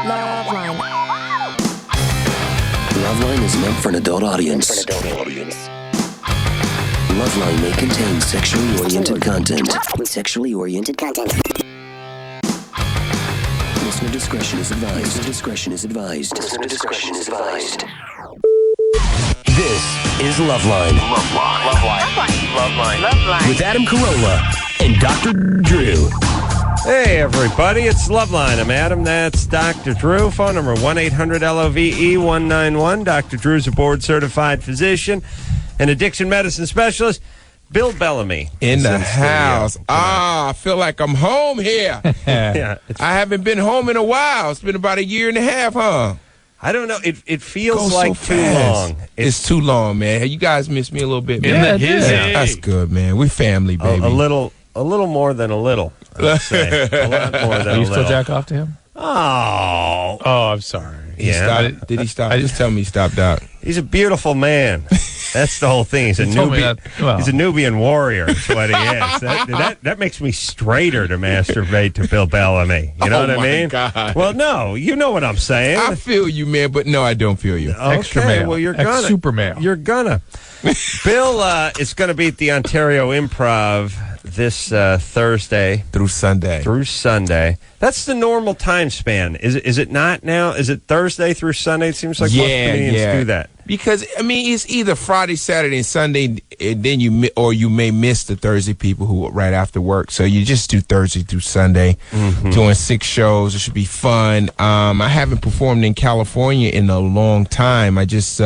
LoveLine. LoveLine is meant for an adult audience. LoveLine may contain sexually oriented content. Listener discretion is advised. This is LoveLine. LoveLine. With Adam Carolla and Dr. Drew. Hey, everybody, it's LoveLine. I'm Adam, that's Dr. Drew. Phone number 1-800-LOVE-191. Dr. Drew's a board-certified physician and addiction medicine specialist. Bill Bellamy. In the house. I feel like I'm home here. Yeah, I haven't been home in a while. It's been about a year and a half, huh? I don't know. It feels Goes like so too fast. long. It's too long, man. You guys miss me a little bit, man. Yeah, it is. That's good, man. We family, baby. A little more than a little, I would say. A lot more than Are a you little. still jack off to him? Oh, I'm sorry. yeah. Did he stop? Just tell me he stopped out. He's a beautiful man. That's the whole thing. He's a told me Nubian. that. Well. He's a Nubian warrior. Is what he is. That makes me straighter to masturbate to Bill Bellamy. You know what I mean? God. Well, no, you know what I'm saying. I feel you, man, but no, I don't feel you. Extra Okay, male. well, you're gonna. Super male. You're gonna. Bill is going to be at the Ontario Improv this Thursday Through Sunday. through Sunday. That's the normal time span. Is it not now? Is it Thursday through Sunday? It seems like most comedians do that. Because I mean, it's either Friday, Saturday, and Sunday, and then you may miss the Thursday people who are right after work. So you just do Thursday through Sunday, doing 6 shows. It should be fun. I haven't performed in California in a long time. I just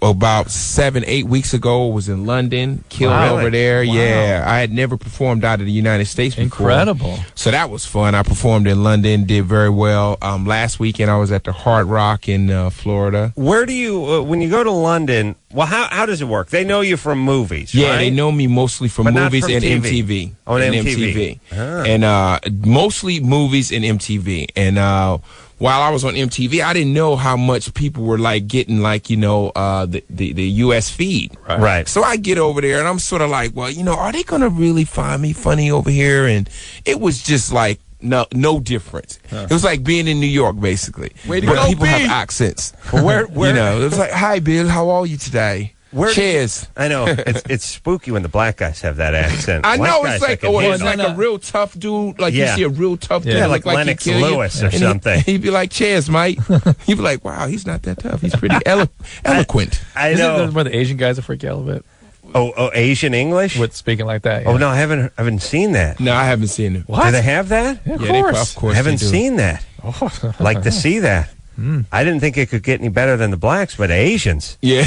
about 7-8 weeks ago was in London, killed Wow. over there. Wow. Yeah, I had never performed out of the United States before. Incredible. So that was fun. I performed in London, did very well. Last weekend I was at the Hard Rock in Florida. Where do you when you go to London? Well, how does it work? They know you from movies, Yeah, right? they know me mostly from But not movies from and TV. MTV. Oh, and And MTV. Ah. And mostly movies and MTV. And while I was on MTV, I didn't know how much people were like getting like, the US feed. Right. So I get over there and I'm sort of like, well, are they going to really find me funny over here? And it was just like no difference. It was like being in New York, basically. Way to where go, people have B. accents. Where It was like, hi, Bill, how are you today? Cheers. I know it's spooky when the black guys have that accent. I White know guys it's like I can handle. it's like a real tough dude. Like Yeah. you see a real tough dude, Yeah, like look Lennox he'd kill you. Lewis or And something. He'd be like, "Cheers, mate." He'd be like, "Wow, he's not that tough. He's pretty eloquent." I Isn't know. that where the Asian guys are freak you out a little bit Oh, Asian English? with speaking like that? Oh yeah. no, I haven't seen that. No, I haven't seen it. Do they have that? Yeah, of Yeah, course. of course I haven't they do. seen that. I'd like to see that. I didn't think it could get any better than the blacks, but Asians. Yeah,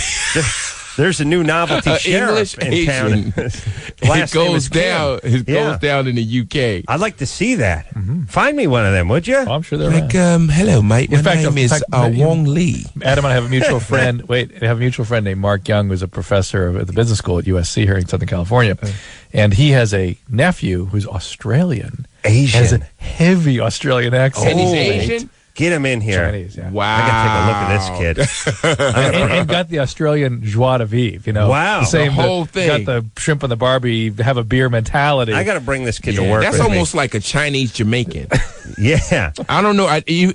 There's a new novelty sheriff English in town. Asian. Last it name goes is Kim. down. It Yeah. goes down in the UK. I'd like to see that. Find me one of them, would you? Oh, I'm sure they're Like, around. hello, mate. My In fact, name is you- Wong Lee. Adam and I have a mutual friend. I have a mutual friend named Mark Young, who's a professor at the business school at USC here in Southern California, and he has a nephew who's Australian. Asian. Has a heavy Australian accent. And he's Oh. Asian. Get him in here. Chinese, yeah. Wow. I gotta take a look at this kid. and got the Australian joie de vivre, Wow. the same The whole thing. Got the shrimp on the Barbie, have a beer mentality. I got to bring this kid to Yeah, work. that's with almost like a Chinese Jamaican. me. Yeah. I don't know.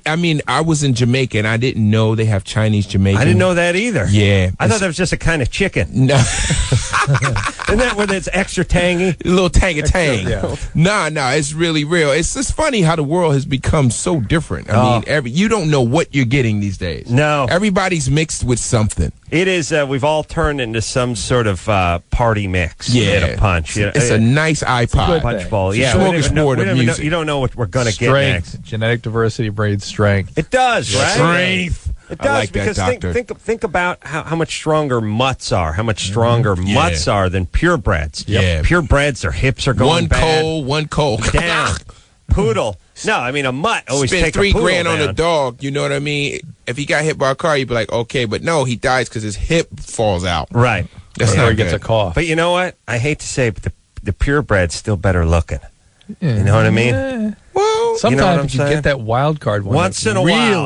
I mean, I was in Jamaica and I didn't know they have Chinese Jamaican. I didn't know that either. Yeah. I thought that was just a kind of chicken. No, Isn't that where it's extra tangy? a little tang tang. yeah. Nah, it's really real. It's just funny how the world has become so different. I mean, you don't know what you're getting these days. No. Everybody's mixed with something. It is. We've all turned into some sort of party mix. Yeah. Hit a punch. It's a nice iPod. punch bowl. It's a Yeah. we don't even know- smorgasbord we of don't even know- music. You don't know what we're going to get Strength, next. genetic diversity breeds strength. It does, right? Strength. It I does like that, because doctor. think about how much stronger mutts are. How much stronger mutts are than purebreds. Yeah. Purebreds, their hips are going One bad. one cold. Down. Poodle. No, I mean a mutt always Spend take $3 a poodle grand on a down. dog. You know what I mean? If he got hit by a car, you'd be like, okay, but no, he dies because his hip falls out. Right. That's Or not he gets good. a cough. But you know what? I hate to say it, but the purebred's still better looking. You know what I mean? Well, Sometimes You know what I'm if you saying? get that wild card one, Once that in a while.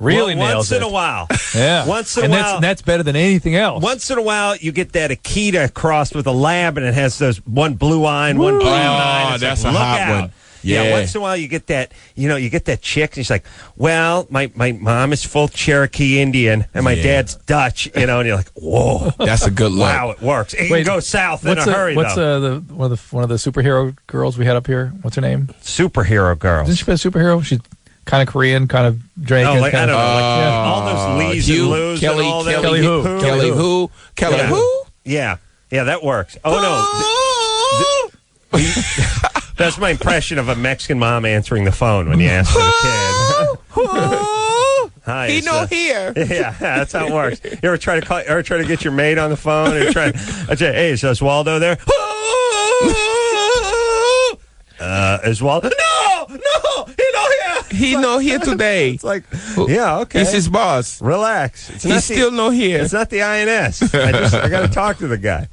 really Well, nails once in it. a while. Yeah. Once in a and while. that's better than anything else. Once in a while, you get that Akita crossed with a lab, and it has those one blue eye and one brown eye. and it's that's like, a look hot out. one. Yeah. Once in a while you get that, you get that chick, and she's like, well, my mom is full Cherokee Indian, and my dad's Dutch, and you're like, whoa. That's a good look. Wow, it works. It can go south in a hurry, what's though. one of the superhero girls we had up here? What's her name? Superhero girls. Didn't she play a superhero? She's kind of Korean, kind of Jamaican. I don't know. All those Lees Hugh, and Lou's Kelly, and all that. Kelly who? Kelly who? Yeah, that works. Oh, no. That's my impression of a Mexican mom answering the phone when you ask for the kid. Hi, He no here. Yeah, that's how it works. You ever try to get your maid on the phone? Or hey, is Oswaldo there? Oswaldo? No, He no here today. It's like, yeah, okay. He's his boss. Relax. He's still no here. It's not the INS. I got to talk to the guy.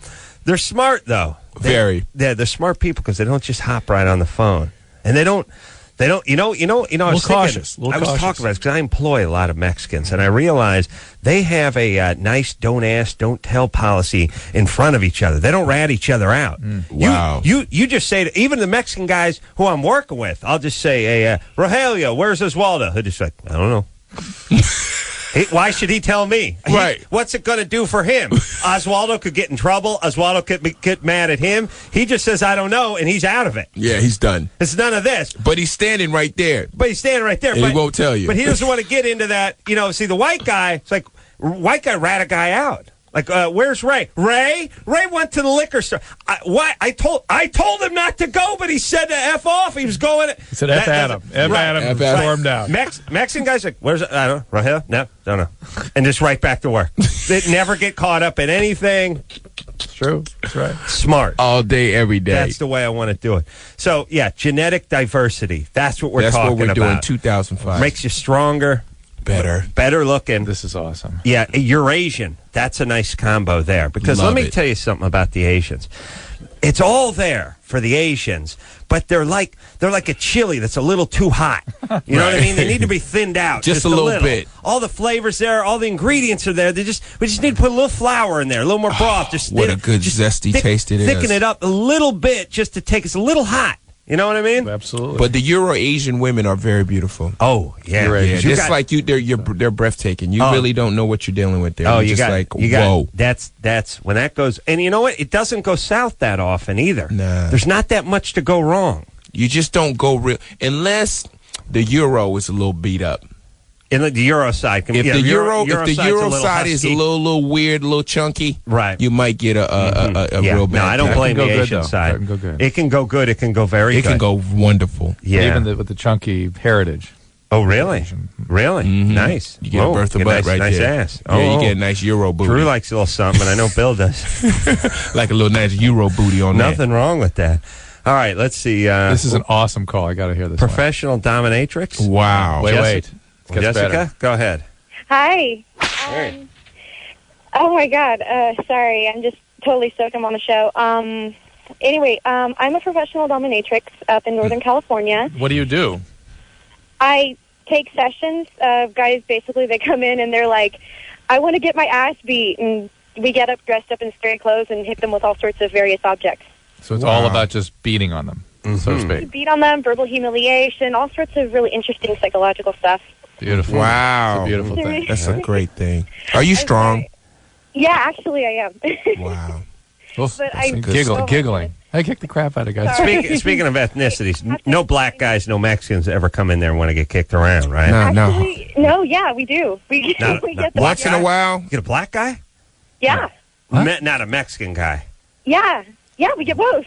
They're smart though. Very. They're smart people because they don't just hop right on the phone, and they don't. I was cautious. I was talking about this because I employ a lot of Mexicans, and I realize they have a nice don't ask, don't tell policy in front of each other. They don't rat each other out. Wow. You just say to even the Mexican guys who I'm working with, I'll just say, hey, Rogelio, where's Oswaldo? He'll just like, I don't know. Why should he tell me? Right. What's it going to do for him? Oswaldo could get in trouble. Oswaldo could get mad at him. He just says, I don't know, and he's out of it. Yeah, he's done. It's none of this. But he's standing right there. But he won't tell you. But he doesn't want to get into that. See, the white guy, it's like, white guy rat a guy out. Like, where's Ray? Ray went to the liquor store. I told him not to go, but he said to F off. He was going. He said F Adam. F Adam. Stormed out. Mexican guy's like, where's it? I don't know. Rahel? No, don't know. And just right back to work. They never get caught up in anything. It's true. That's right. Smart. All day, every day. That's the way I want to do it. So, yeah, genetic diversity. That's what we're talking about. That's what we're doing 2005. Makes you stronger. Better looking. This is awesome. Yeah, Eurasian. That's a nice combo there. Because let me tell you something about the Asians. It's all there for the Asians, but they're like a chili that's a little too hot. You know what I mean? They need to be thinned out just a little bit. All the flavors there, all the ingredients are there. We just need to put a little flour in there, a little more broth. What a good zesty taste it is. Thicken it up a little bit just to take us a little hot. You know what I mean? Absolutely. But the Euro-Asian women are very beautiful. Oh, yeah. Just like you, they're breathtaking. You really don't know what you're dealing with there. Oh, whoa. That's when that goes. And you know what? It doesn't go south that often either. Nah. There's not that much to go wrong. You just don't go real unless the Euro is a little beat up. In the Euro side, if the Euro side is a little weird, a little chunky, right, you might get a real bad. No, I don't blame the Asian side. It can go good. It can go very good. It can go wonderful. Yeah, even with the chunky heritage. Oh, really? Really? Mm-hmm. Nice. You get a Bertha butt right nice there. Ass. Yeah, you get a nice Euro booty. Drew likes a little something, and I know Bill does. Like a little nice Euro booty on there. Nothing wrong with that. All right, let's see. This is an awesome call. I got to hear this. Professional dominatrix. Wow. Wait. Jessica, better. Go ahead. Hi. Oh my God. Sorry, I'm just totally stoked I'm on the show. Anyway, I'm a professional dominatrix up in Northern California. What do you do? I take sessions of guys. Basically, they come in and they're like, "I want to get my ass beat," and we get up dressed up in straight clothes and hit them with all sorts of various objects. So it's all about just beating on them, so to speak. Beat on them, verbal humiliation, all sorts of really interesting psychological stuff. Beautiful. Wow. It's a beautiful thing. That's a great thing. Are you strong? Yeah, actually, I am. Wow. But I'm giggling. I kick the crap out of guys. Speaking of ethnicities, no black guys, no Mexicans ever come in there and want to get kicked around, right? No, yeah, we do. We get the once in a while. You get a black guy? Yeah. Not a Mexican guy. Yeah, we get both.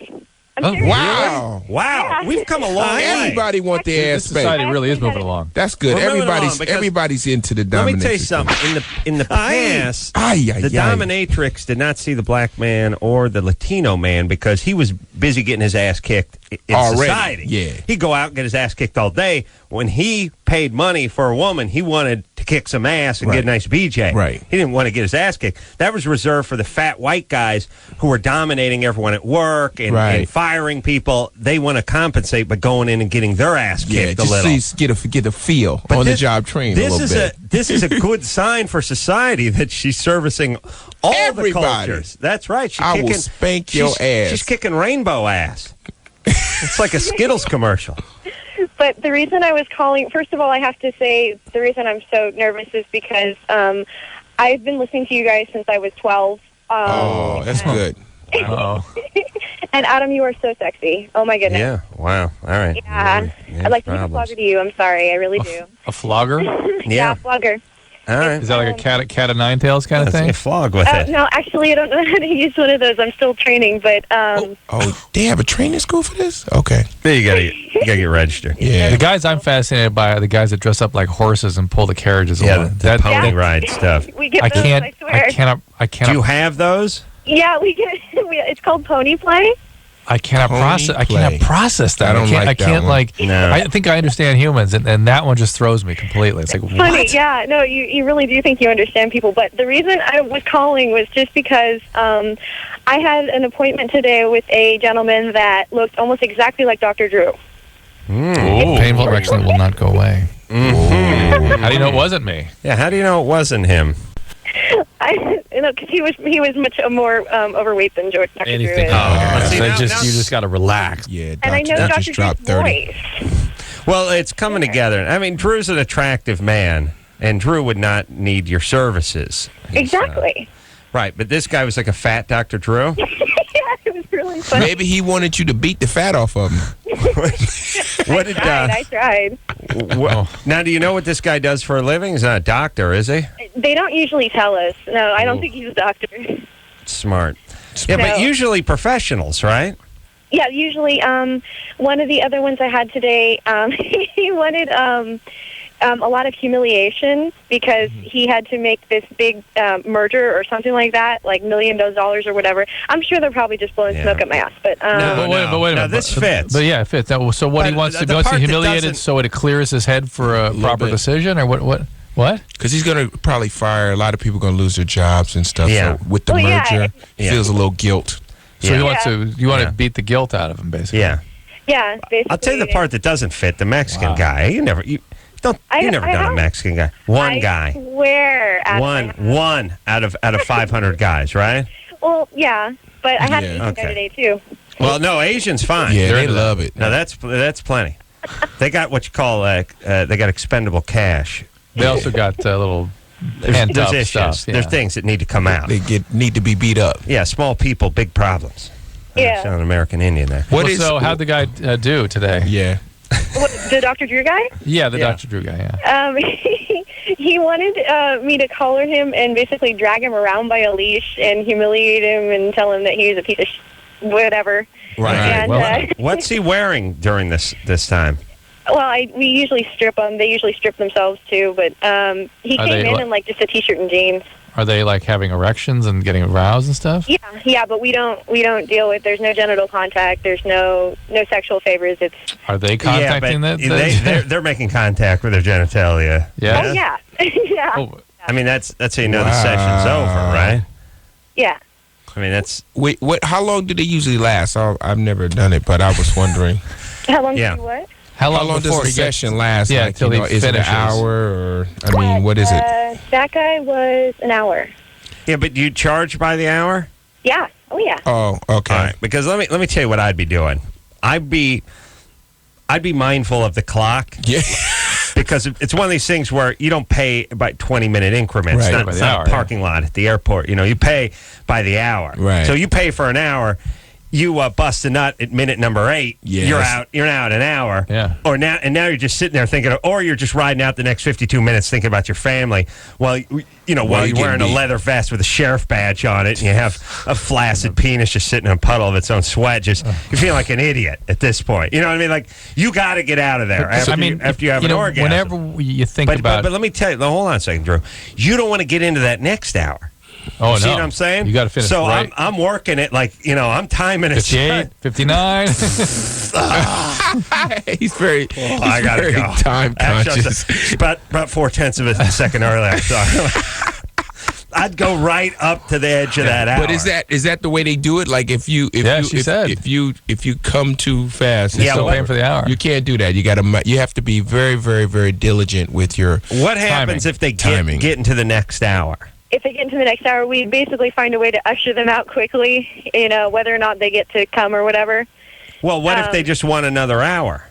I'm serious. Wow. Yeah. We've come a long way. Everybody want their ass spanked. Society really is moving along. That's good. Everybody's into the dominatrix. Let me tell you something. In the past, the dominatrix did not see the black man or the Latino man because he was busy getting his ass kicked in society. Yeah. He'd go out and get his ass kicked all day. When he paid money for a woman, he wanted to kick some ass and get a nice BJ. Right. He didn't want to get his ass kicked. That was reserved for the fat white guys who were dominating everyone at work and firing people. They want to compensate by going in and getting their ass kicked a little. Just get a feel on the job training a little bit. This is a good sign for society that she's servicing all the cultures. That's right. I will spank your ass. She's kicking rainbow ass. It's like a Skittles commercial. But the reason I was calling, first of all, I have to say the reason I'm so nervous is because I've been listening to you guys since I was 12. Oh, that's good. Oh, And Adam, you are so sexy. Oh my goodness. Yeah. Wow. All right. Yeah. I'd like to give a flogger to you. I'm sorry. I really do. a flogger? Yeah. Flogger. All right. Is that like a cat of nine tails kind of Let's thing? get flog with it. No, actually, I don't know how to use one of those. I'm still training, but Oh, they have a training school for this? Okay. You gotta get registered. Yeah. The guys I'm fascinated by are the guys that dress up like horses and pull the carriages Yeah, along. the pony ride stuff. we get I those, can't. I swear. I cannot. Do you have those? Yeah, we get. It's called pony play. I cannot Pony process. I cannot play. process that. I don't like I that can't one. like. No. I think I understand humans, and that one just throws me completely. It's like Funny, what? yeah. No, you really do think you understand people. But the reason I was calling was just because I had an appointment today with a gentleman that looked almost exactly like Dr. Drew. Painful erection that will not go away. How do you know it wasn't me? Yeah. How do you know it wasn't him? Because he was much more overweight than Dr. Drew. Anything. is. Let's see, So now- you now- just got to relax. Yeah, And I know Dr. Dr. just dropped Drew's 30. voice. Well, it's coming together. I mean, Drew's an attractive man, and Drew would not need your services. Exactly. Right, but this guy was like a fat Dr. Drew. Yeah, it was really funny. Maybe he wanted you to beat the fat off of him. What did I tried. Now, do you know what this guy does for a living? He's not a doctor, is he? They don't usually tell us. No, I don't think he's a doctor. Smart. Yeah, No. but usually professionals, right? Yeah, usually one of the other ones I had today, he wanted a lot of humiliation because he had to make this big merger or something like that, like $1 million or whatever. I'm sure they're probably just blowing smoke up my ass. But But wait a No, minute. this fits. But yeah, it fits. So what But he wants to the be part that humiliated doesn't- so it clears his head for a proper bit. decision, or what? What? Because he's going to probably fire a lot of people, going to lose their jobs and stuff. Yeah. So with the Well, yeah. merger, Yeah. feels a little guilt. So Yeah. you want to Yeah. beat the guilt out of him, basically. Yeah. yeah, basically. I'll tell you the part that doesn't fit, the Mexican Wow. guy. You never done I a don't- Mexican guy. One I guy. swear. Adam, I have. One out of 500 guys, right? Well, yeah, but I had Yeah. an Asian guy Okay. today, too. Well, no, Asian's fine. Yeah, They're they into that. love it. No, that's plenty. They got what you call they got expendable cash. They also got little pent There's up issues. stuff. Yeah. There's things that need to come out. They need to be beat up. Yeah, small people, big problems. Yeah. Sound American Indian there. What Well, is so how'd the guy do today? Yeah. What, the Dr. Drew guy? Yeah, the Yeah. Dr. Drew guy. Yeah. He wanted me to collar him and basically drag him around by a leash and humiliate him and tell him that he was a piece of whatever. Right. And, Well, What's he wearing during this time? we usually strip them. They usually strip themselves too. But he Are came they in li- in like just a t-shirt and jeans. Are they like having erections and getting aroused and stuff? Yeah, but we don't deal with. There's no genital contact. There's no sexual favors. It's Are they contacting yeah, that? but they're making contact with their genitalia. Yeah. oh yeah, yeah, Oh, I mean, that's how you know the Wow. session's over, right? yeah. I mean, that's Wait, what? How long do they usually last? I've never done it, but I was wondering. How long Yeah. do you what? how How long, long before does the he gets- session last? Yeah, like, till he is it an finishes. hour or? I mean, what is it? That guy was an hour. yeah. But do you charge by the hour? Yeah. Oh yeah. Oh, okay. All right. Because let me tell you what I'd be doing. I'd be mindful of the clock. Yeah. Because it's one of these things where you don't pay by 20-minute increments. Right. Not, By it's the not hour, a yeah. parking lot at the airport. You pay by the hour. Right. So you pay for an hour. You bust a nut at minute number 8. Yes. You're out an hour. Yeah. Or now you're just sitting there thinking, or you're just riding out the next 52 minutes thinking about your family while while you're you're wearing getting a beat. leather vest with a sheriff badge on it, and you have a flaccid penis just sitting in a puddle of its own sweat. Just you feel like an idiot at this point. You know what I mean? Like you got to get out of there after, after you have an orgasm. whenever you think But about, let me tell you, hold on a second, Drew. You don't want to get into that next hour. oh See no, what I'm saying? You got to finish So right. I'm working it like I'm timing it. 58, 59. He's very, I gotta very go. time Actually, conscious. about 0.4 of a second early. I'm sorry. I'd go right up to the edge of that hour. But is that the way they do it? Like if you Yeah, she said. if you come too fast, Yeah, Still what- paying for the hour. you can't do that. You have to be very, very, very diligent with your. What happens if they Timing. get into the next hour? If they get into the next hour, we basically find a way to usher them out quickly. Whether or not they get to come or whatever. Well, what if they just want another hour?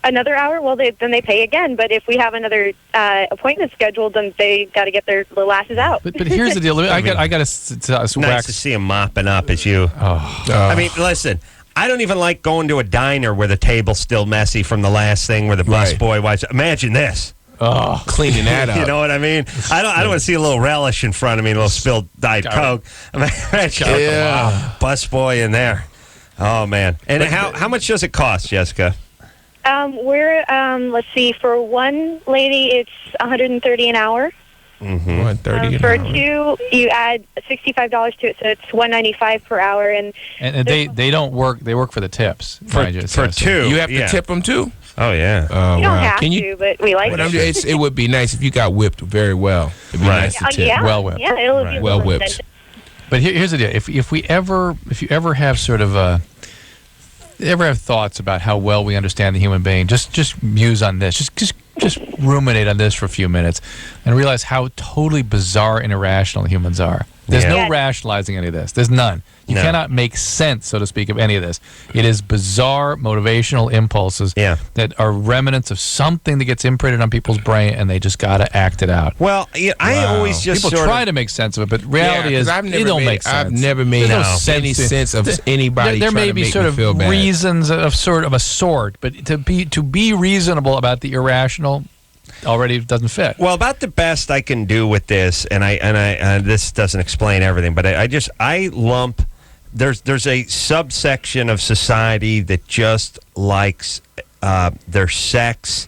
another hour, well, then they pay again. But if we have another appointment scheduled, then they got to get their little asses out. But here's the deal. I got to Nice to see him mopping up as you. I mean, listen. I don't even like going to a diner where the table's still messy from the last thing where the busboy wipes. Imagine this. Oh, cleaning that up. You know what I mean? I don't want to see a little relish in front of me, a little spilled Diet Coke. Busboy in there. Oh, man. And how much does it cost, Jessica? We're, let's see, for one lady, it's $130 an hour. $130 for an hour. two, you add $65 to it, so it's $195 per hour. And they don't work. They work for the tips. For two. You have to tip them, too? Oh, yeah. You don't have to, but we like it. It would be nice if you got whipped very well. It'd be nice to tip. Yeah. Well whipped. Yeah, it'll be well whipped. But here's the deal: if you ever have sort of ever have thoughts about how well we understand the human being, just muse on this. Just ruminate on this for a few minutes, and realize how totally bizarre and irrational humans are. There's no rationalizing any of this. There's none. You cannot make sense, so to speak, of any of this. It is bizarre motivational impulses that are remnants of something that gets imprinted on people's brain, and they just got to act it out. Well, I always just people try to make sense of it, but reality is it don't make sense. I've never made any sense of anybody. There may trying to be make sort me of feel bad. reasons of a sort, but to be reasonable about the irrational already doesn't fit. Well, about the best I can do with this, and I this doesn't explain everything, but I lump. There's a subsection of society that just likes their sex,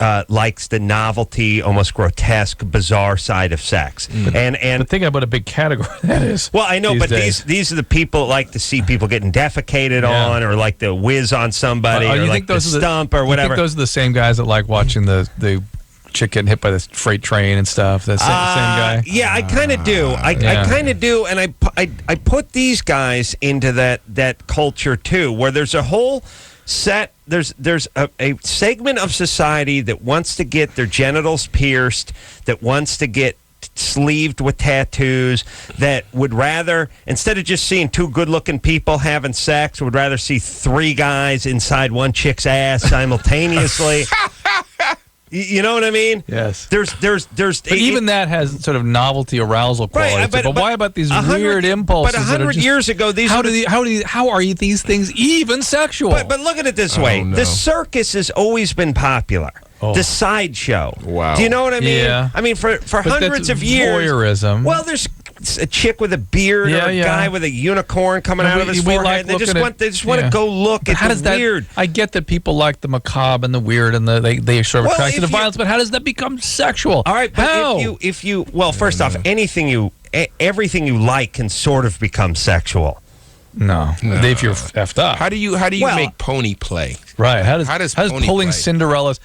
likes the novelty, almost grotesque, bizarre side of sex. And but think about a big category that is. Well, I know, but these are the people that like to see people getting defecated on, or like to whiz on somebody, or like the stump, or whatever. You think those are the same guys that like watching the chick getting hit by the freight train and stuff? That's the same guy? Yeah, I kind of do. I kind of do, and I put these guys into that culture too, where there's a whole set. There's a segment of society that wants to get their genitals pierced, that wants to get sleeved with tattoos, that would rather, instead of just seeing two good-looking people having sex, would rather see three guys inside one chick's ass simultaneously. You know what I mean? Yes. There's. But even that has sort of novelty, arousal qualities. But why about these weird impulses? But 100 years ago, these how are these things even sexual? But look at it this way: the circus has always been popular. The sideshow. Wow. Do you know what I mean? Yeah. I mean, for hundreds of years. Voyeurism. Well, there's a chick with a beard, or a guy with a unicorn coming out of his forehead. They just want to go look at the weird. I get that people like the macabre and the weird, and they sort of attracted to violence. But how does that become sexual? All right, but if you first off, everything you like can sort of become sexual. No. If you're effed up. How do you make pony play? Right. How does pony pulling play? Cinderella's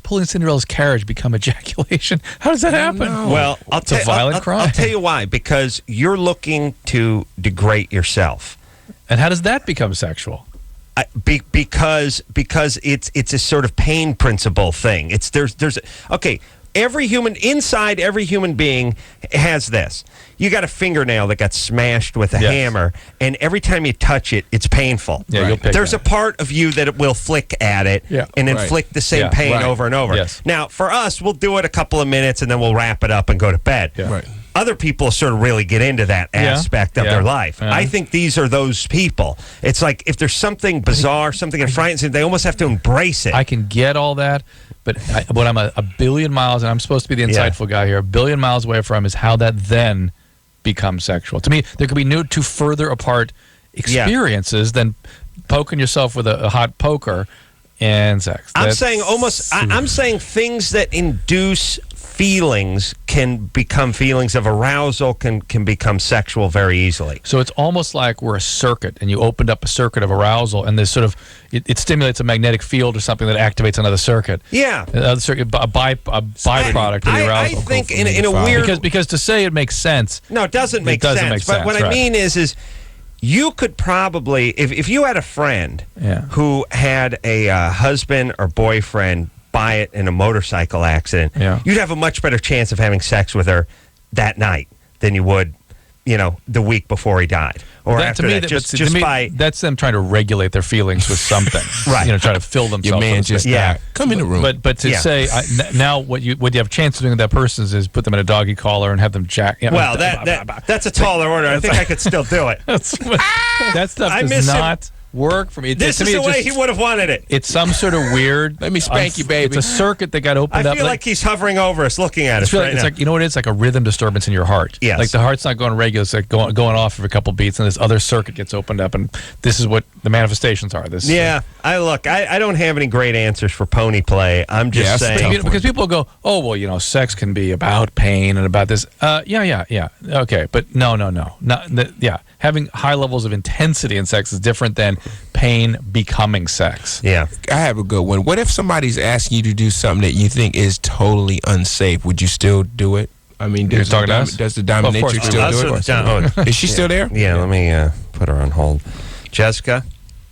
pulling Cinderella's carriage become ejaculation? How does that happen? Well, it's a violent crime. I'll tell you why. Because you're looking to degrade yourself. And how does that become sexual? Because it's a sort of pain principle thing. Every human being has this. You got a fingernail that got smashed with a hammer, and every time you touch it, it's painful. Yeah, you'll pick There's a part of you that it will flick at it and inflict the same pain over and over. Yes. Now, for us, we'll do it a couple of minutes, and then we'll wrap it up and go to bed. Yeah. Right. Other people sort of really get into that aspect of their life. I think these are those people. It's like if there's something bizarre, something that frightens them, they almost have to embrace it. I can get all that, but what I'm a billion miles, and I'm supposed to be the insightful guy here, a billion miles away from is how that then becomes sexual. To me, there could be no two further apart experiences than poking yourself with a hot poker and sex. I'm saying things that induce feelings can become feelings of arousal, can become sexual very easily. So it's almost like we're a circuit, and you opened up a circuit of arousal, and there's sort of it stimulates a magnetic field or something that activates another circuit. Yeah, another circuit, a byproduct of the arousal. I think in a weird because to say it makes sense. No, it doesn't make sense. But what I mean is you could probably, if you had a friend who had a husband or boyfriend buy it in a motorcycle accident, you'd have a much better chance of having sex with her that night than you would the week before he died, or That, after to me, that. to me, that's them trying to regulate their feelings with something, Right. Trying to fill themselves. Your man with just something. come in the room. But to say now what you have a chance of doing with that person is put them in a doggy collar and have them jack. Well, that's a taller order. I think I could still do it. that stuff does not work for me. This is the way he would have wanted it. It's some sort of weird. Let me spank you, baby. It's a circuit that got opened up. I feel like he's hovering over us, looking at us right it's now. like, what it is? Like a rhythm disturbance in your heart. Yes. Like the heart's not going regular. It's like going off for a couple beats, and this other circuit gets opened up, and this is what the manifestations are. This. Yeah. I don't have any great answers for pony play. I'm just saying. Because people go, oh, well, sex can be about pain and about this. Yeah. Okay. But no. Having high levels of intensity in sex is different than pain becoming sex. Yeah. I have a good one. What if somebody's asking you to do something that you think is totally unsafe? Would you still do it? I mean, does the dominatrix still do it? Is she still there? Yeah, let me put her on hold. Jessica?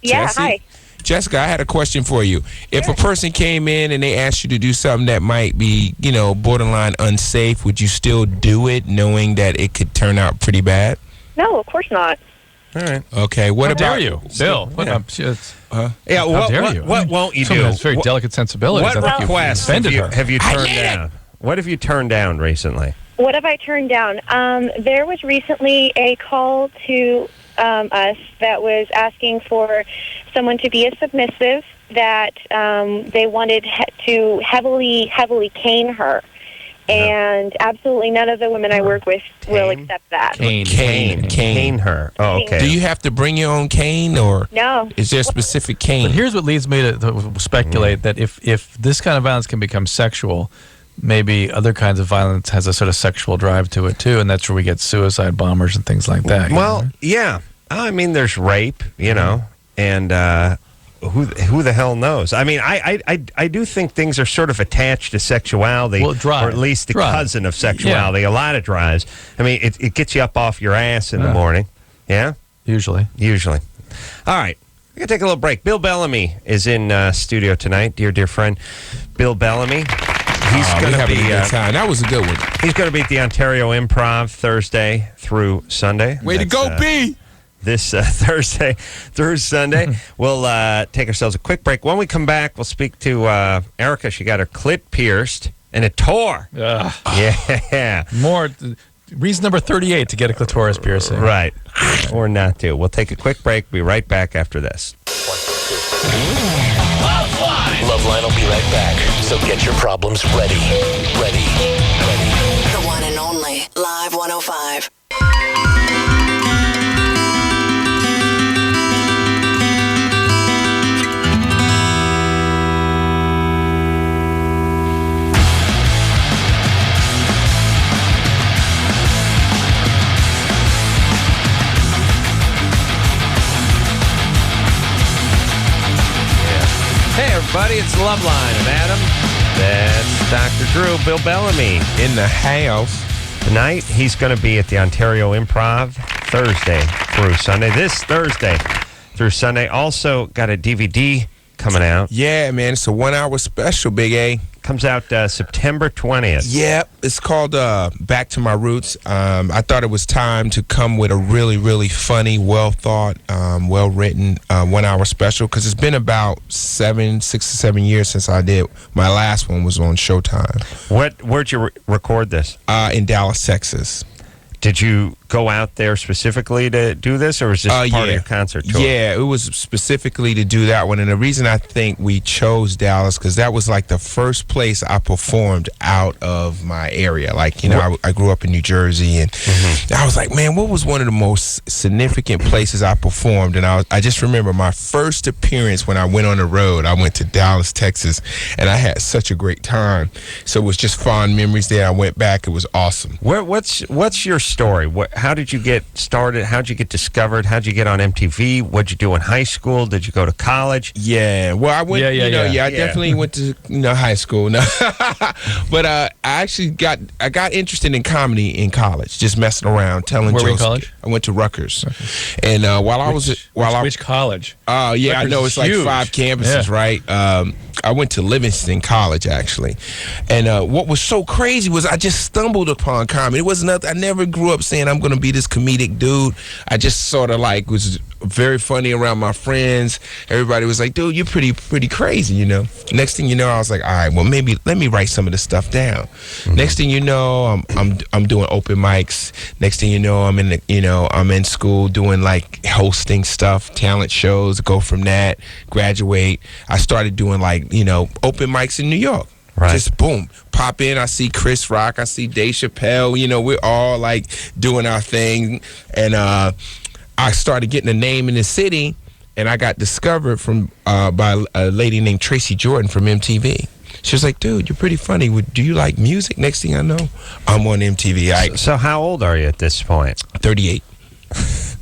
Yeah, Jessie? hi. Jessica, I had a question for you. If a person came in and they asked you to do something that might be, borderline unsafe, would you still do it knowing that it could turn out pretty bad? No, of course not. All right. Okay, what How about dare you, Bill? What won't you do? Someone has very delicate sensibilities. What requests have you turned down? it. What have you turned down recently? What have I turned down? There was recently a call to us that was asking for someone to be a submissive, that they wanted to heavily cane her. And absolutely none of the women I work with will accept that. Cane her. Oh, okay. Do you have to bring your own cane, or No. is there a specific cane? But here's what leads me to speculate that if this kind of violence can become sexual, maybe other kinds of violence has a sort of sexual drive to it too, and that's where we get suicide bombers and things like that. Well, yeah. I mean, there's rape, and who the hell knows? I mean, I do think things are sort of attached to sexuality, or at least the cousin of sexuality. A lot of drives. I mean, it gets you up off your ass in the morning. Yeah? Usually. All right. We're going to take a little break. Bill Bellamy is in studio tonight, dear friend. Bill Bellamy. He's going to be a good time. That was a good one. He's going to be at the Ontario Improv Thursday through Sunday. Way to go, B! This Thursday through Sunday. We'll take ourselves a quick break. When we come back, we'll speak to Erica. She got her clit pierced, and it tore. Yeah. Reason number 38 to get a clitoris piercing. Right. Or not to. We'll take a quick break. Be right back after this. LoveLine will be right back. So get your problems ready. The one and only Live 105. Hey, everybody, it's LoveLine and Adam. That's Dr. Drew, Bill Bellamy In the house. Tonight, he's going to be at the Ontario Improv Thursday through Sunday. This Thursday through Sunday. Also got a DVD coming out. Yeah, man, it's a 1 hour special, Big A. Comes out September 20th. Yep, it's called Back to My Roots. I thought it was time to come with a really, really funny, well thought, well written 1 hour special, because it's been about 6 or 7 years since I did. My last one was on Showtime. Where'd you record this? In Dallas, Texas. Did you go out there specifically to do this, or was this part of your concert tour? Yeah, it was specifically to do that one. And the reason I think we chose Dallas, because that was like the first place I performed out of my area. Like, I grew up in New Jersey, and I was like, man, what was one of the most significant places I performed? And I just remember my first appearance when I went on the road. I went to Dallas, Texas, and I had such a great time. So it was just fond memories there. I went back. It was awesome. What's your story? How did you get started? How did you get discovered? How did you get on MTV? What did you do in high school? Did you go to college? Yeah, well, I went. I definitely went to high school. No, but I actually got interested in comedy in college, just messing around, telling jokes. Where were you in college? I went to Rutgers, and which college? Which college? I know it's like huge. 5 campuses, right? I went to Livingston College actually, and what was so crazy was I just stumbled upon comedy. It was nothing. I never grew up saying I'm going to be this comedic dude. I just sort of like was very funny around my friends. Everybody was like, "Dude, you're pretty crazy," you know. Next thing you know, I was like, "All right, well maybe let me write some of this stuff down." Next thing you know, I'm doing open mics. Next thing you know, I'm in school doing like hosting stuff, talent shows. Go from that, graduate. I started doing like open mics in New York. Right. Just boom, pop in. I see Chris Rock. I see Dave Chappelle. We're all like doing our thing, and I started getting a name in the city, and I got discovered by a lady named Tracy Jordan from MTV. She was like, "Dude, you're pretty funny. Do you like music?" Next thing I know, I'm on MTV. So how old are you at this point? 38.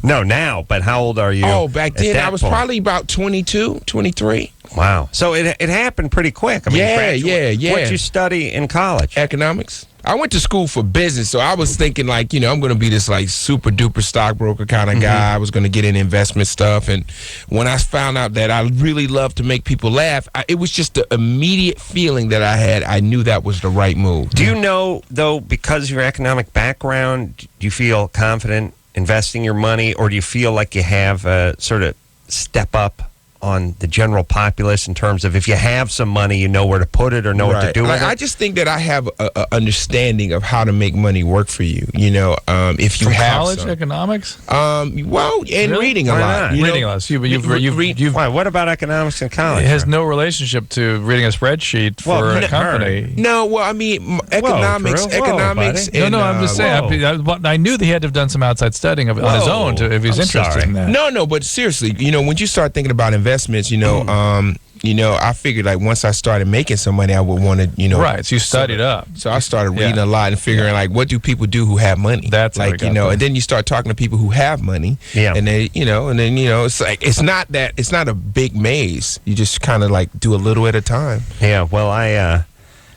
No, now, but how old are you? Oh, back then I was probably about 22, 23. Wow. So it happened pretty quick. I mean, yeah. What did you study in college? Economics. I went to school for business, so I was thinking like, I'm going to be this like super duper stockbroker kind of guy. I was going to get in investment stuff. And when I found out that I really love to make people laugh, it was just the immediate feeling that I had. I knew that was the right move. Do you know, though, because of your economic background, do you feel confident investing your money, or do you feel like you have a sort of step up on the general populace in terms of if you have some money, you know where to put it or know what to do with it? I just think that I have a understanding of how to make money work for you. If you From have college some. Economics. Really? Reading a lot. Reading a lot. You've Why? What about economics in college? It has no relationship to reading a spreadsheet for a company. No, well, I mean, economics. No, I'm just saying. I knew that he had to have done some outside studying on his own if he's interested in that. No, but seriously, when you start thinking about investments, I figured like once I started making some money, I would want to, Right, so you studied up. So I started reading a lot and figuring like, what do people do who have money? That's like, and then you start talking to people who have money. Yeah. And then, it's like, it's not a big maze. You just kind of like do a little at a time. Yeah, well, I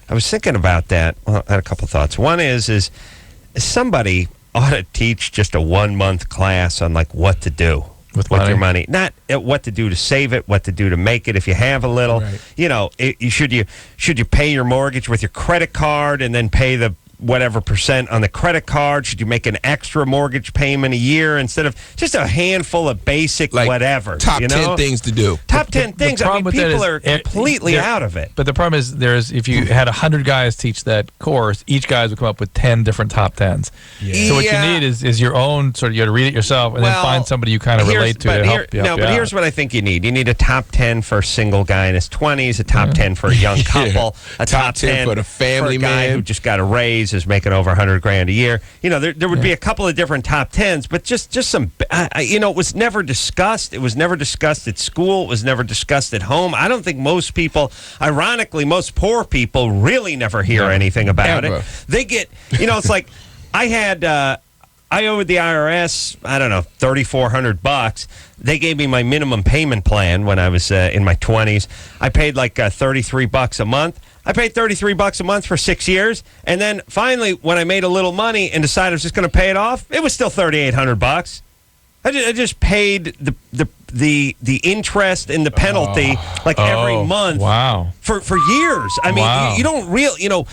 was thinking about that. Well, I had a couple thoughts. One is somebody ought to teach just a 1-month class on like what to do with your money, not what to do to save it, what to do to make it if you have a little. Right. Should you pay your mortgage with your credit card and then pay the whatever percent on the credit card? Should you make an extra mortgage payment a year instead of just a handful of basic like whatever? Top 10 things to do. Top 10 things. I mean, people are completely out of it. But the problem is, if you had 100 guys teach that course, each guy would come up with 10 different top 10s. Yeah. So what you need is your own sort of. You got to read it yourself and then find somebody you kind of relate to help you. But here's what I think you need. You need a top 10 for a single guy in his 20s, a top 10 for a young couple, a top 10 for the family for a guy man who just got a raise, is making over $100,000 a year. There would be a couple of different top 10s, but just some. It was never discussed. It was never discussed at school. It was never discussed at home. I don't think most people, ironically, most poor people really never hear anything about it. They get, it's like I owed the IRS, I don't know, $3,400. They gave me my minimum payment plan when I was in my 20s. I paid like $33 a month. I paid $33 a month for 6 years, and then finally, when I made a little money and decided I was just going to pay it off, it was still $3,800. I just paid the interest and the penalty every month. Wow. For years. I mean, you don't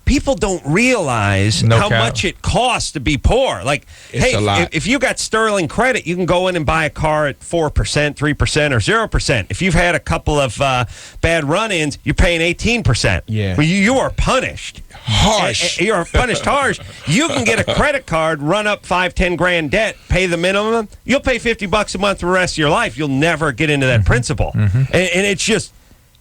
people don't realize how much it costs to be poor. Like, if you got sterling credit, you can go in and buy a car at 4%, 3%, or 0%. If you've had a couple of bad run-ins, you're paying 18%. Yeah. Well, you are punished. Harsh. You're punished harsh. You can get a credit card, run up $5-10 debt, pay the minimum. You'll pay $50 a month for the rest of your life. You'll never get into that principle. Mm-hmm. And it's just...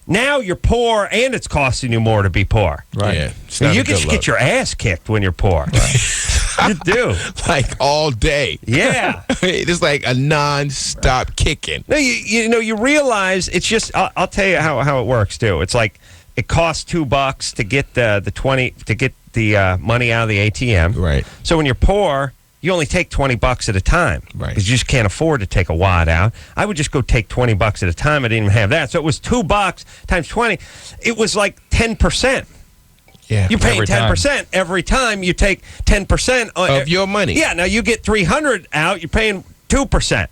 Now you're poor, and it's costing you more to be poor. Right. Yeah, you get your ass kicked when you're poor. Right. You do. Like all day. Yeah. It's like a non-stop kicking. No, you realize it's just. I'll tell you how it works too. It's like it costs $2 to get the 20 to get the money out of the ATM. Right. So when you're poor, you only take $20 at a time. Right. Because you just can't afford to take a wad out. I would just go take $20 at a time. I didn't even have that. So it was $2 times 20. It was like 10%. Yeah. You're paying 10% every time you take 10% of your money. Yeah. Now you get $300 out, you're paying 2%.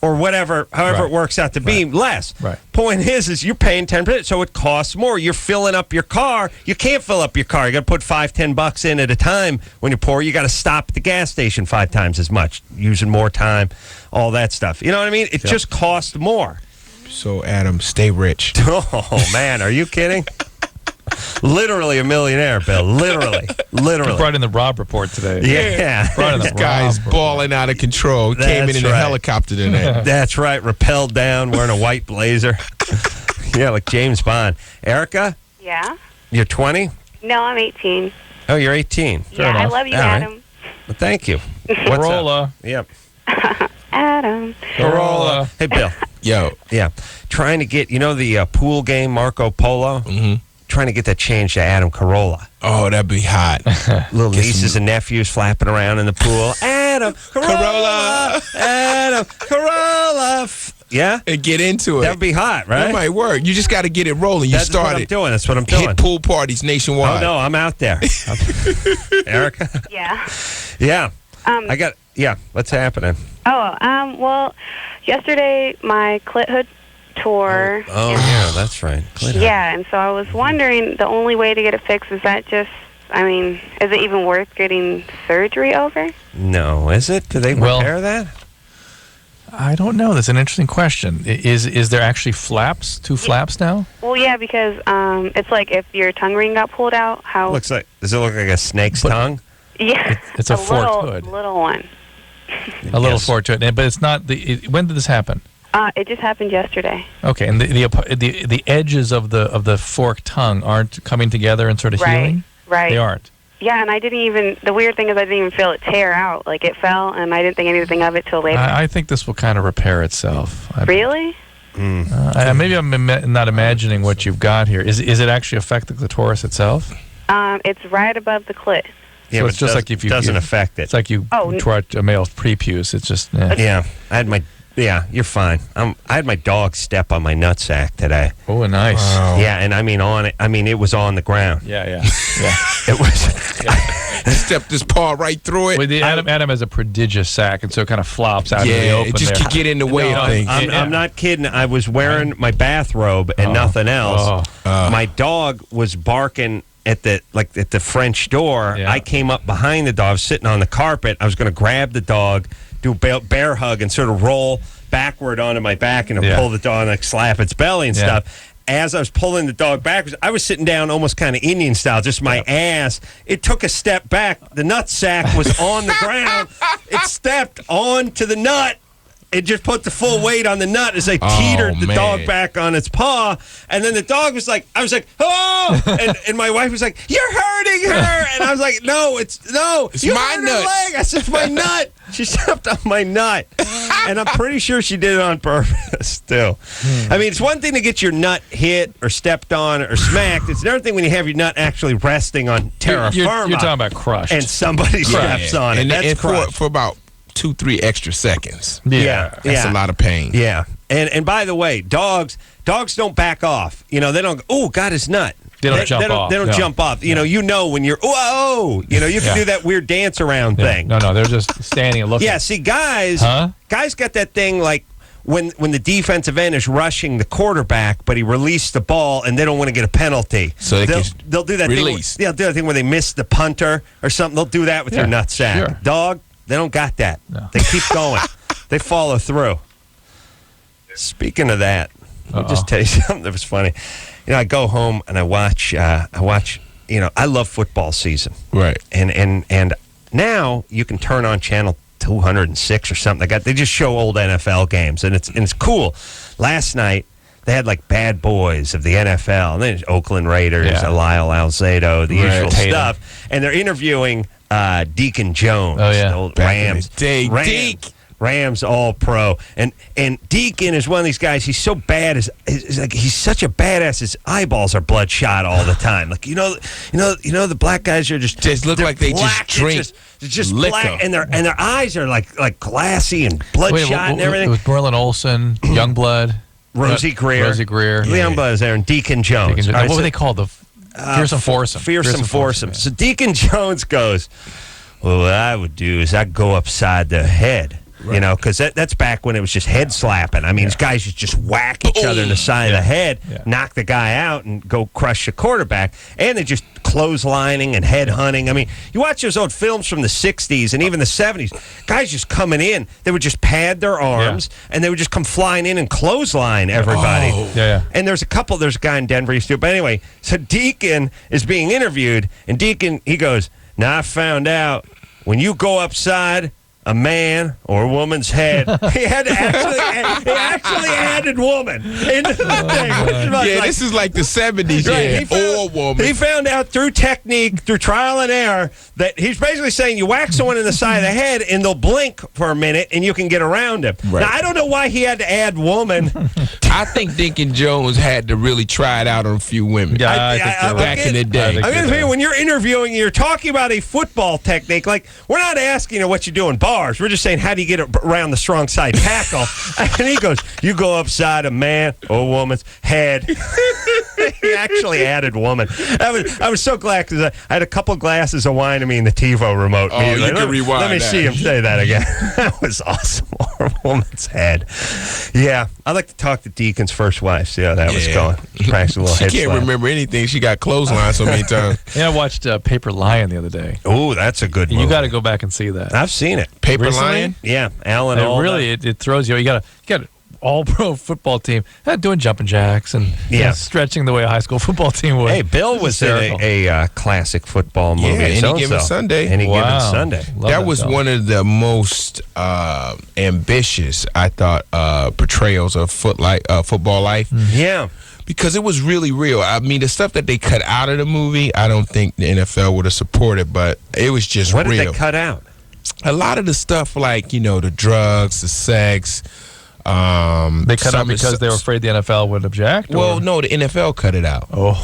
or whatever, however it works out to be, less. Right. Point is you're paying 10%, so it costs more. You're filling up your car. You can't fill up your car. You got to put $5-10 in at a time. When you're poor, you got to stop at the gas station 5 times as much, using more time, all that stuff. You know what I mean? It just costs more. So, Adam, stay rich. Oh, man, are you kidding? Literally a millionaire, Bill. Literally. You brought in the Rob report today. Yeah. Brought in the This guy is Rob balling out of control. Came in a helicopter today. That's right. Rappelled down, wearing a white blazer. Yeah, like James Bond. Erica, Yeah? you're 20? No, I'm 18. Oh, you're 18. Yeah, I enough. love you, All right. Adam. Well, thank you. What's up? Corolla. Yep. Adam. Corolla. Hey, Bill. Yo. Yeah. Trying to get, the pool game, Marco Polo? Mm-hmm. Trying to get that changed to Adam Corolla. Oh, that'd be hot. Little Get nieces and nephews flapping around in the pool. Adam Corolla. Adam Corolla. Yeah? And get into it. That'd be hot, right? That might work. You just got to get it rolling. You That's what I'm started. doing. That's what I'm doing. Hit pool parties nationwide. Oh, no, I'm out there. Erica? Yeah. Yeah. What's happening? Well, yesterday my clit hood tore. Oh, yeah, that's right. Yeah, and so I was wondering, the only way to get it fixed, is that just, is it even worth getting surgery over? No, is it? Do they repair that? I don't know. That's an interesting question. Is there actually flaps? 2 flaps now? Well, yeah, because it's like if your tongue ring got pulled out, how... Does it look like a snake's tongue? Yeah. It's a forked hood. little one. A little forked hood. But it's not... when did this happen? It just happened yesterday. Okay, and the edges of the forked tongue aren't coming together and sort of healing? Right. They aren't. Yeah, and I didn't even... The weird thing is I didn't even feel it tear out. Like, it fell, and I didn't think anything of it till later. I think this will kind of repair itself. Really? Maybe I'm not imagining what you've got here. Is it actually affect the clitoris itself? It's right above the clit. Yeah, So but it's just like if you... doesn't affect it. It's like you tore out a male's prepuce. It's just... Yeah, you're fine. I had my dog step on my nutsack today. Oh, nice. Wow. Yeah, and it was on the ground. Yeah. It was. Stepped his paw right through it. Well, Adam has a prodigious sack, and so it kind of flops out in the open it just there. could get in the way of things. I'm not kidding. I was wearing my bathrobe and nothing else. My dog was barking at the French door. Yeah. I came up behind the dog. I was sitting on the carpet. I was going to grab the dog, do a bear hug, and sort of roll backward onto my back and pull the dog, like slap its belly and stuff. As I was pulling the dog backwards, I was sitting down almost kind of Indian style, just my ass. It took a step back. The nut sack was on the ground. It stepped onto the nut. It just put the full weight on the nut as I teetered the dog back on its paw. And then the dog was like, I was like, oh! and my wife was like, you're hurting her! And I was like, it's you my hurt her nut. leg. I said, it's my nut. She stepped on my nut. And I'm pretty sure she did it on purpose, too. I mean, it's one thing to get your nut hit or stepped on or smacked. It's another thing when you have your nut actually resting on terra firma. You're talking about crushed. And somebody steps on it. And That's crushed. for about 2-3 extra seconds. Yeah. That's a lot of pain. Yeah. And by the way, dogs don't back off. They don't go, oh, got his nut. They don't jump off. They don't jump off. You know when you're, whoa, you can do that weird dance around thing. No, they're just standing and looking. Yeah, see, guys got that thing like when the defensive end is rushing the quarterback, but he released the ball and they don't want to get a penalty. So they'll do that release. thing. They'll do that thing where they miss the punter or something. They'll do that with your nutsack. Sure. Dog, they don't got that. No. They keep going. They follow through. Speaking of that, let me just tell you something that was funny. I go home and I watch. I love football season. Right. And now you can turn on channel 206 or something. They just show old NFL games, and it's cool. Last night they had like bad boys of the NFL, and then Oakland Raiders, Lyle Alzado, the usual stuff, and they're interviewing Deacon Jones, the old Rams. Rams All-Pro, and Deacon is one of these guys. He's so bad, he's such a badass. His eyeballs are bloodshot all the time. Like the black guys are just look like they black. just drink it's just liquor. black, and their eyes are like glassy and bloodshot and everything. It was Merlin Olsen, Youngblood, Rosie Greer, Youngblood is there, and Deacon Jones. What were they called? The Fearsome Foursome. Fearsome Foursome. So Deacon Jones goes, well, what I would do is I'd go upside their head. you know, because that's back when it was just head slapping. I mean, these guys just whack each other in the side of the head, knock the guy out, and go crush the quarterback. And they just clotheslining and head hunting. I mean, you watch those old films from the 60s and even the 70s, guys just coming in, they would just pad their arms, and they would just come flying in and clothesline everybody. And there's a guy in Denver used to do it. But anyway, so Deacon is being interviewed, and Deacon, he goes, "Now I found out when you go upside a man or a woman's head," he had actually added woman into the thing. This is like the 70s, or woman. He found out through technique, through trial and error, that he's basically saying you whack someone in the side of the head and they'll blink for a minute and you can get around him. Right. Now, I don't know why he had to add woman. I think Deacon Jones had to really try it out on a few women back in the day. I'm going to tell you, when you're interviewing, you're talking about a football technique. Like, we're not asking you what you do in bars. We're just saying, how do you get around the strong side tackle? And he goes, you go upside a man or woman's head. He actually added woman. I was so glad because I had a couple glasses of wine to me in the TiVo remote. Oh, you can rewind Let me see him say that again. That was awesome. Or a woman's head. Yeah. I'd like to talk to Deacon's first wife, see how that was going. Practice a little head She can't slap. remember anything. She got clotheslined so many times. Yeah, I watched Paper Lion the other day. Oh, that's a good movie. You got to go back and see that. I've seen it. Paper Recently? Lion? Yeah, Alan. It throws you. You got an all-pro football team doing jumping jacks and stretching the way a high school football team would. Hey, Bill was in a classic football movie. Any Given Sunday. Any Given Sunday. That was one of the most ambitious, I thought, portrayals of football life. Yeah. Because it was really real. I mean, the stuff that they cut out of the movie, I don't think the NFL would have supported, but it was just real. What did they cut out? A lot of the stuff like, the drugs, the sex. They cut out because they were afraid the NFL would object? Well, no, the NFL cut it out. Oh.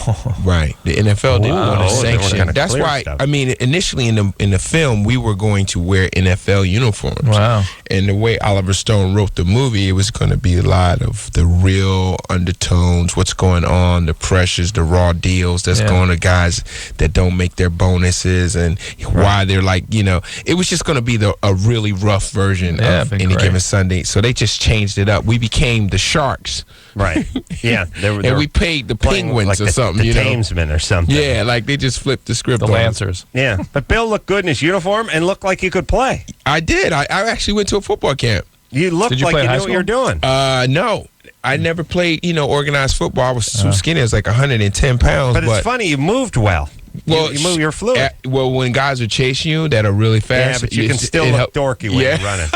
Right. The NFL didn't want to sanction. That's why, stuff. I mean, initially in the film, we were going to wear NFL uniforms. Wow. And the way Oliver Stone wrote the movie, it was going to be a lot of the real undertones, what's going on, the pressures, the raw deals that's going to guys that don't make their bonuses and why they're like, it was just going to be a really rough version of Any Given Sunday. So they just changed it up. We became the Sharks. Right. Yeah. And we paid the Penguins like or something. The Tamesmen or something. Yeah, like they just flipped the script. The Lancers. Yeah. But Bill looked good in his uniform and looked like he could play. I did. I actually went to a football camp. You looked like you knew what you were doing. No. I never played, organized football. I was too skinny. I was like 110 pounds. But it's funny, you moved well. Well, you move your fluid. When guys are chasing you that are really fast, but you can still look dorky when you're running.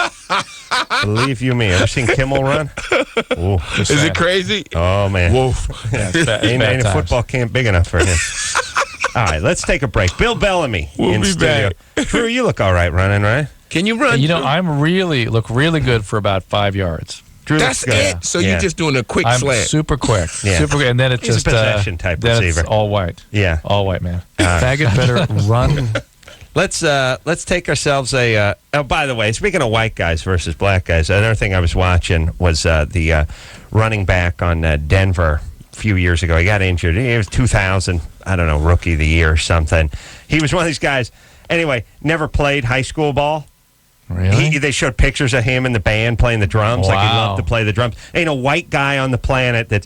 Believe you me. Ever seen Kimmel run? Ooh, is it crazy? Oh, man. Whoa. Ain't a football camp big enough for him. All right, let's take a break. Bill Bellamy in studio. Drew, you look all right running, right? Can you run? I'm look really good for about 5 yards. Drew That's it. So you're just doing a quick slant. I'm super quick. Super quick. And then it's He's just a possession type then receiver. It's all white. Yeah. All white, man. Faggot better run. Let's take ourselves a. Oh, by the way, speaking of white guys versus black guys, another thing I was watching was the running back on Denver a few years ago. He got injured. He was 2000, I don't know, rookie of the year or something. He was one of these guys. Anyway, never played high school ball. Really? They showed pictures of him in the band playing the drums. Wow. Like he loved to play the drums. Ain't a white guy on the planet that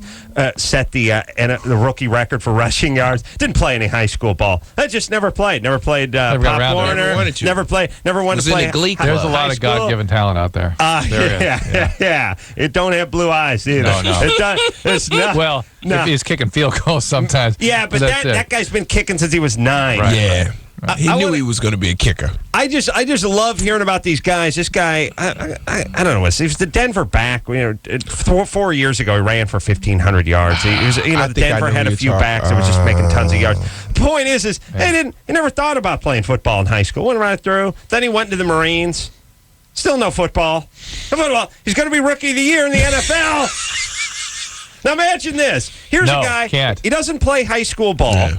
set the rookie record for rushing yards. Didn't play any high school ball. I just never played. Never played Pop Warner. Never wanted to play. There's a lot of God-given talent out there. Yeah. It don't have blue eyes either. No. It's not. Well, if he's kicking field goals sometimes. Yeah, but that guy's been kicking since he was 9. Right. Yeah. He knew he was going to be a kicker. I just love hearing about these guys. This guy, I don't know what he was the Denver back. 4 years ago, he ran for 1,500 yards. He was, Denver had a few backs that was just making tons of yards. The point is he never thought about playing football in high school. Went right through. Then he went to the Marines. Still no football. He's going to be rookie of the year in the NFL. Now imagine this. Here's a guy. Can't. He doesn't play high school ball. Yeah.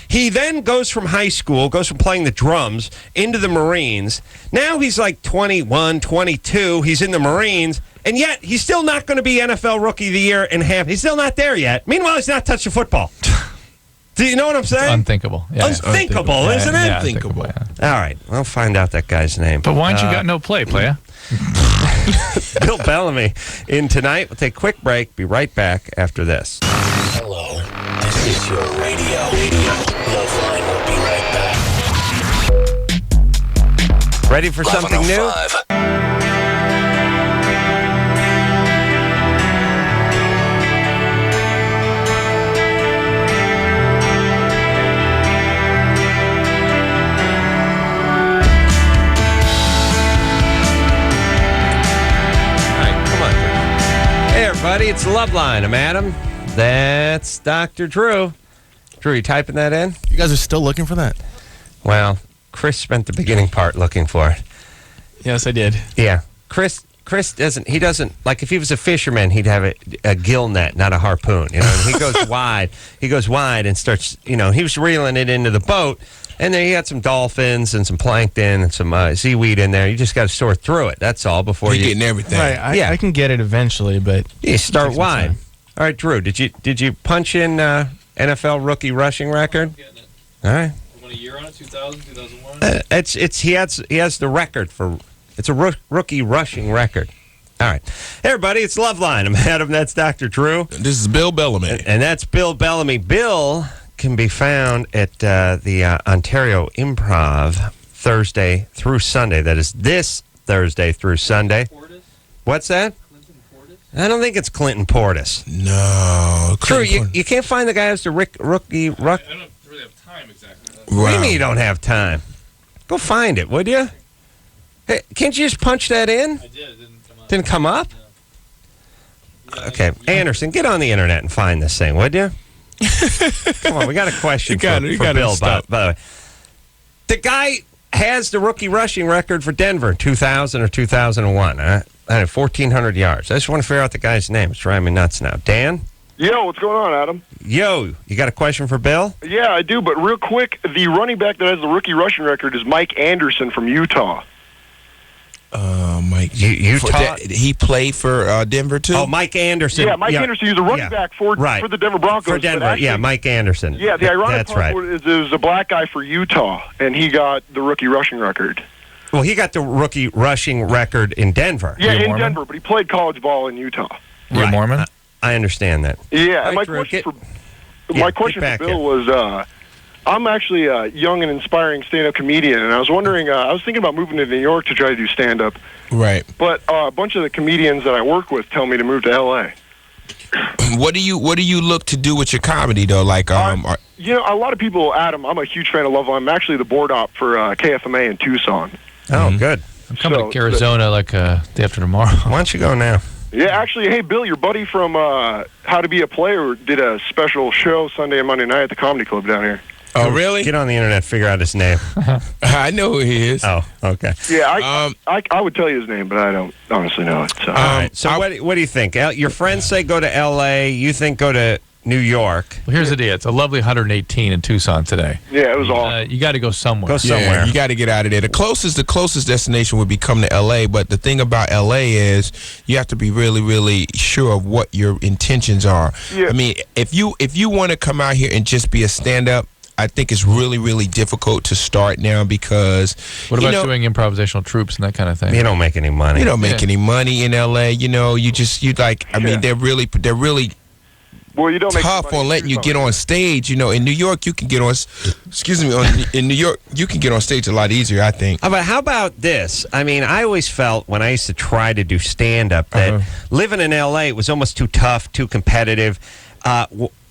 He then goes from high school, goes from playing the drums into the Marines. Now he's like 21, 22. He's in the Marines, and yet he's still not going to be NFL Rookie of the Year in half. He's still not there yet. Meanwhile, he's not touched a football. Do you know what I'm saying? Unthinkable. Yeah. Unthinkable, isn't it? Yeah, unthinkable. Yeah. All right, I'll find out that guy's name. But why don't you got no play, playa? Bill Bellamy in tonight. We'll take a quick break. Be right back after this. Hello, this is your radio. LoveLine will be right back. Ready for something new? 11:05. Hey, everybody, it's LoveLine. I'm Adam. That's Dr. Drew. Drew, you typing that in? You guys are still looking for that? Well, Chris spent the beginning part looking for it. Yes, I did. Yeah. Chris doesn't, like if he was a fisherman, he'd have a gill net, not a harpoon. You know, and he goes wide. He goes wide and starts, he was reeling it into the boat. And then you got some dolphins and some plankton and some seaweed in there. You just got to sort through it. That's all before You're you getting everything. Right, I can get it eventually, but you start takes some wide. time. All right, Drew, did you punch in NFL rookie rushing record? All right. Won a year on it, 2000, 2001? He has the record for it's a rookie rushing record. All right. Hey, everybody, it's LoveLine. I'm Adam. That's Dr. Drew. This is Bill Bellamy. And that's Bill Bellamy. Bill can be found at the Ontario Improv Thursday through Sunday. That is this Thursday through Sunday. Portis? What's that? Clinton Portis? I don't think it's Clinton Portis. No. True, Clinton you can't find the guy who's the rookie. I don't really have time exactly. What do you mean you don't have time? Go find it, would you? Hey, can't you just punch that in? I did. It didn't come up. Didn't come up? No. Yeah, Okay, Anderson, get on the internet and find this thing, would you? Come on, we got a question for Bill, by the way. The guy has the rookie rushing record for Denver, 2000 or 2001. 1,400 yards. I just want to figure out the guy's name. It's driving me nuts now. Dan? Yo, what's going on, Adam? Yo, you got a question for Bill? Yeah, I do, but real quick, the running back that has the rookie rushing record is Mike Anderson from Utah. Mike. Utah? He played for Denver, too? Oh, Mike Anderson. Yeah, Mike Anderson. He's a running back for the Denver Broncos. For Denver, actually, Mike Anderson. Yeah, the ironic That's part right. is it was a black guy for Utah, and he got the rookie rushing record. Well, he got the rookie rushing record in Denver. Yeah, in Denver, but he played college ball in Utah. You're Mormon? I understand that. Yeah, and Right, my question for Bill was, I'm actually a young and inspiring stand-up comedian, and I was wondering, I was thinking about moving to New York to try to do stand-up. Right. But a bunch of the comedians that I work with tell me to move to L.A. What do you look to do with your comedy, though? Like, a lot of people, Adam, I'm a huge fan of LoveLine. I'm actually the board op for KFMA in Tucson. Oh, good. I'm coming to Arizona day after tomorrow. Why don't you go now? Yeah, actually, hey, Bill, your buddy from How to Be a Player did a special show Sunday and Monday night at the Comedy Club down here. Oh, really? Get on the internet, figure out his name. I know who he is. Oh, okay. Yeah, I would tell you his name, but I don't honestly know it. So, all right. So what do you think? Your friends say go to L.A. You think go to New York. Well, here's the deal. It's a lovely 118 in Tucson today. Yeah, it was awesome. You got to go somewhere. Go somewhere. Yeah, you got to get out of there. The closest destination would be come to L.A., but the thing about L.A. is you have to be really, really sure of what your intentions are. Yeah. I mean, if you want to come out here and just be a stand-up, I think it's really, really difficult to start now because... What about doing improvisational troops and that kind of thing? You don't make any money. You don't make any money in L.A. They're really well, you don't make tough on letting you get on stage. In New York, you can get on... in New York, you can get on stage a lot easier, I think. But how about this? I mean, I always felt when I used to try to do stand-up that living in L.A. was almost too tough, too competitive.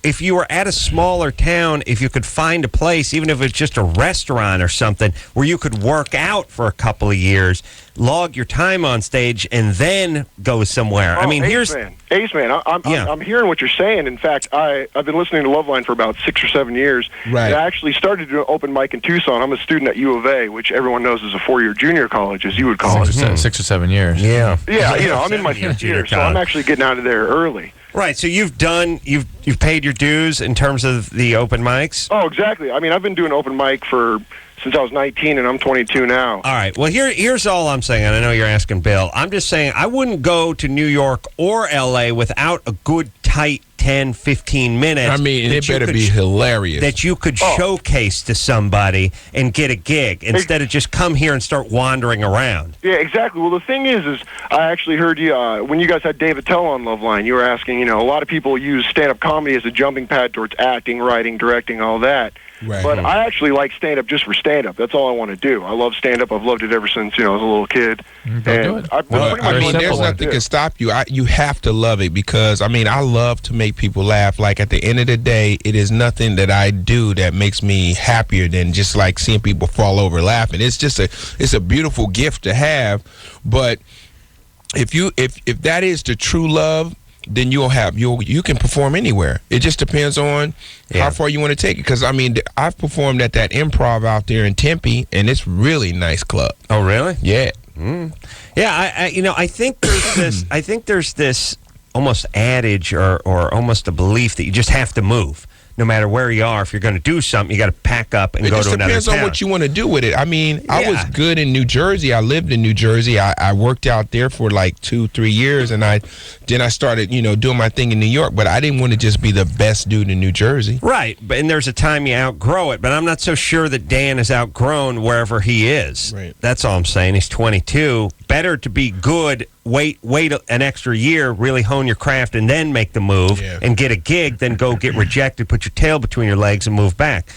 If you were at a smaller town, if you could find a place, even if it was just a restaurant or something, where you could work out for a couple of years, log your time on stage, and then go somewhere. I mean, Ace Man. I'm hearing what you're saying. In fact, I've been listening to LoveLine for about 6 or 7 years. Right. And I actually started to do an open mic in Tucson. I'm a student at U of A, which everyone knows is a 4-year junior college, as you would call it. 6 or 7 years. Yeah. Yeah, I'm in my 5th year, so I'm actually getting out of there early. Right, so you've paid your dues in terms of the open mics? Oh, exactly. I mean, I've been doing open mic since I was 19, and I'm 22 now. All right, well, here's all I'm saying, and I know you're asking Bill. I'm just saying I wouldn't go to New York or L.A. without a good, tight 10, 15 minutes. I mean, it better be hilarious. That you could showcase to somebody and get a gig instead of just come here and start wandering around. Yeah, exactly. Well, the thing is I actually heard you, when you guys had David Tell on LoveLine, you were asking, a lot of people use stand-up comedy as a jumping pad towards acting, writing, directing, all that. Right. But I actually like stand-up just for stand-up. That's all I want to do. I love stand-up. I've loved it ever since, I was a little kid. Do it. There's nothing can stop you. You have to love it because, I love to make people laugh. Like, at the end of the day, it is nothing that I do that makes me happier than just, like, seeing people fall over laughing. It's just it's a beautiful gift to have. But if that is the true love, then you can perform anywhere. It just depends on how far you want to take it. Because I've performed at that Improv out there in Tempe, and it's really nice club. Oh, really? Yeah. Yeah. I think there's this. I think there's this almost adage or almost a belief that you just have to move. No matter where you are, if you're going to do something, you got to pack up and go to another town. It just depends on what you want to do with it. I was good in New Jersey. I lived in New Jersey. I worked out there for like 2-3 years, and then I started, doing my thing in New York. But I didn't want to just be the best dude in New Jersey. Right, and there's a time you outgrow it. But I'm not so sure that Dan has outgrown wherever he is. Right. That's all I'm saying. He's 22. Better to be good. Wait an extra year, really hone your craft, and then make the move and get a gig, then go get rejected, put your tail between your legs, and move back.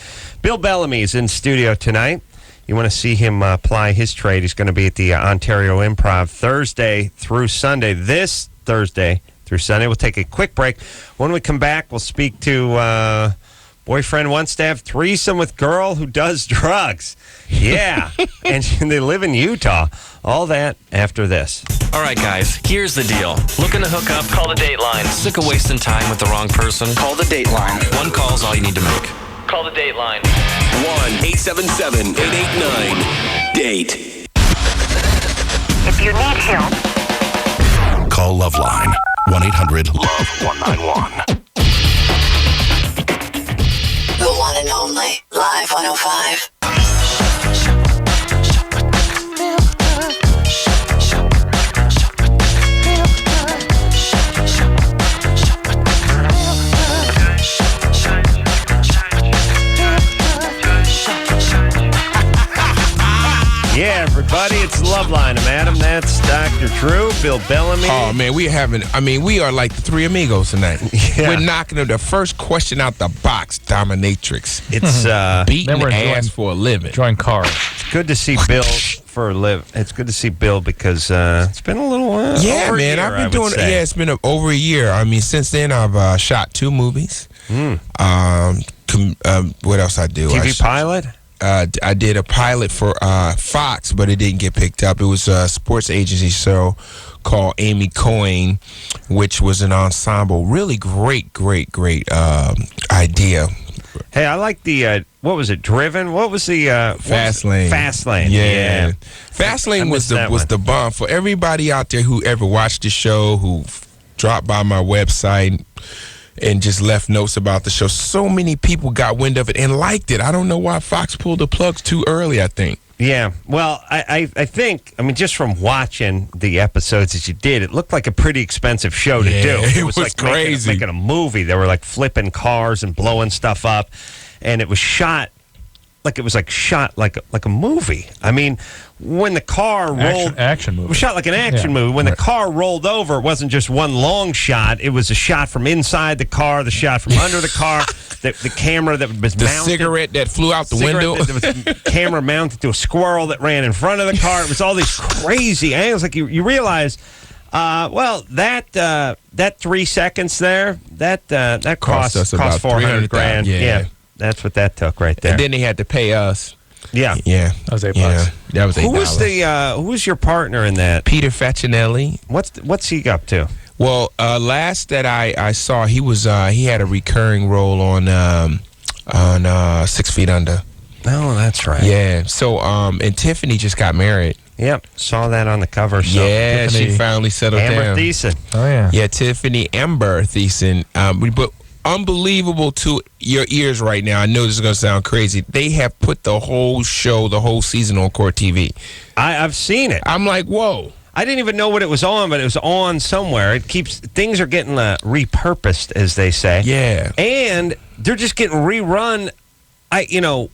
Bill Bellamy is in studio tonight. You want to see him ply his trade. He's going to be at the Ontario Improv Thursday through Sunday. This Thursday through Sunday. We'll take a quick break. When we come back, we'll speak to boyfriend wants to have threesome with girl who does drugs. Yeah, and they live in Utah. All that after this. All right, guys, here's the deal. Looking to hook up? Call the Dateline. Sick of wasting time with the wrong person? Call the Dateline. One call's all you need to make. Call the Dateline. 1-877-889-DATE. If you need help, call LoveLine. 1-800-LOVE-191. the one and only Live 105. Yeah, everybody, it's LoveLine. I'm Adam. That's Dr. Drew, Bill Bellamy. Oh, man, we are like the three amigos tonight. Yeah. We're knocking the first question out the box, dominatrix. It's beating ass for a living. Drawing cards. It's good to see Bill for a live. It's good to see Bill because it's been a little while. Yeah, over man, a year, I've been doing it. Yeah, it's been over a year. I mean, since then, I've shot 2 movies. What else I do? TV pilot? I did a pilot for Fox, but it didn't get picked up. It was a sports agency show called Amy Coyne, which was an ensemble. Really great idea. Hey, I like the, what was it, Driven? What was the... Fastlane. Fastlane, yeah. Fastlane was the bomb. For everybody out there who ever watched the show, who dropped by my website and just left notes about the show. So many people got wind of it and liked it. I don't know why Fox pulled the plugs too early, I think. Yeah, well, I think, I mean, just from watching the episodes that you did, it looked like a pretty expensive show to do. It was like crazy. Making a movie. They were like flipping cars and blowing stuff up, and it was shot like a movie. I mean, when the car rolled... Action movie. It was shot like an action movie. When the car rolled over, it wasn't just one long shot. It was a shot from inside the car, the shot from under the car, the camera that was mounted. The cigarette that flew out the window. The camera mounted to a squirrel that ran in front of the car. It was all these crazy angles. Like you realize... that 3 seconds there, that cost about $400,000. Yeah. That's what that took right there. And then they had to pay us. Yeah. That was $8. That was $8. Who was your partner in that? Peter Facinelli. What's he up to? Well, last that I saw, he had a recurring role on 6 Feet Under. Oh, that's right. Yeah. So and Tiffany just got married. Yep, saw that on the cover. So yeah, Tiffany, she finally settled Amber down. Thiessen. Oh yeah. Yeah, Tiffany Amber Thiessen. But unbelievable to your ears right now. I know this is going to sound crazy. They have put the whole show, the whole season on Court TV. I've seen it. I'm like, whoa. I didn't even know what it was on, but it was on somewhere. Things are getting repurposed, as they say. Yeah. And they're just getting rerun.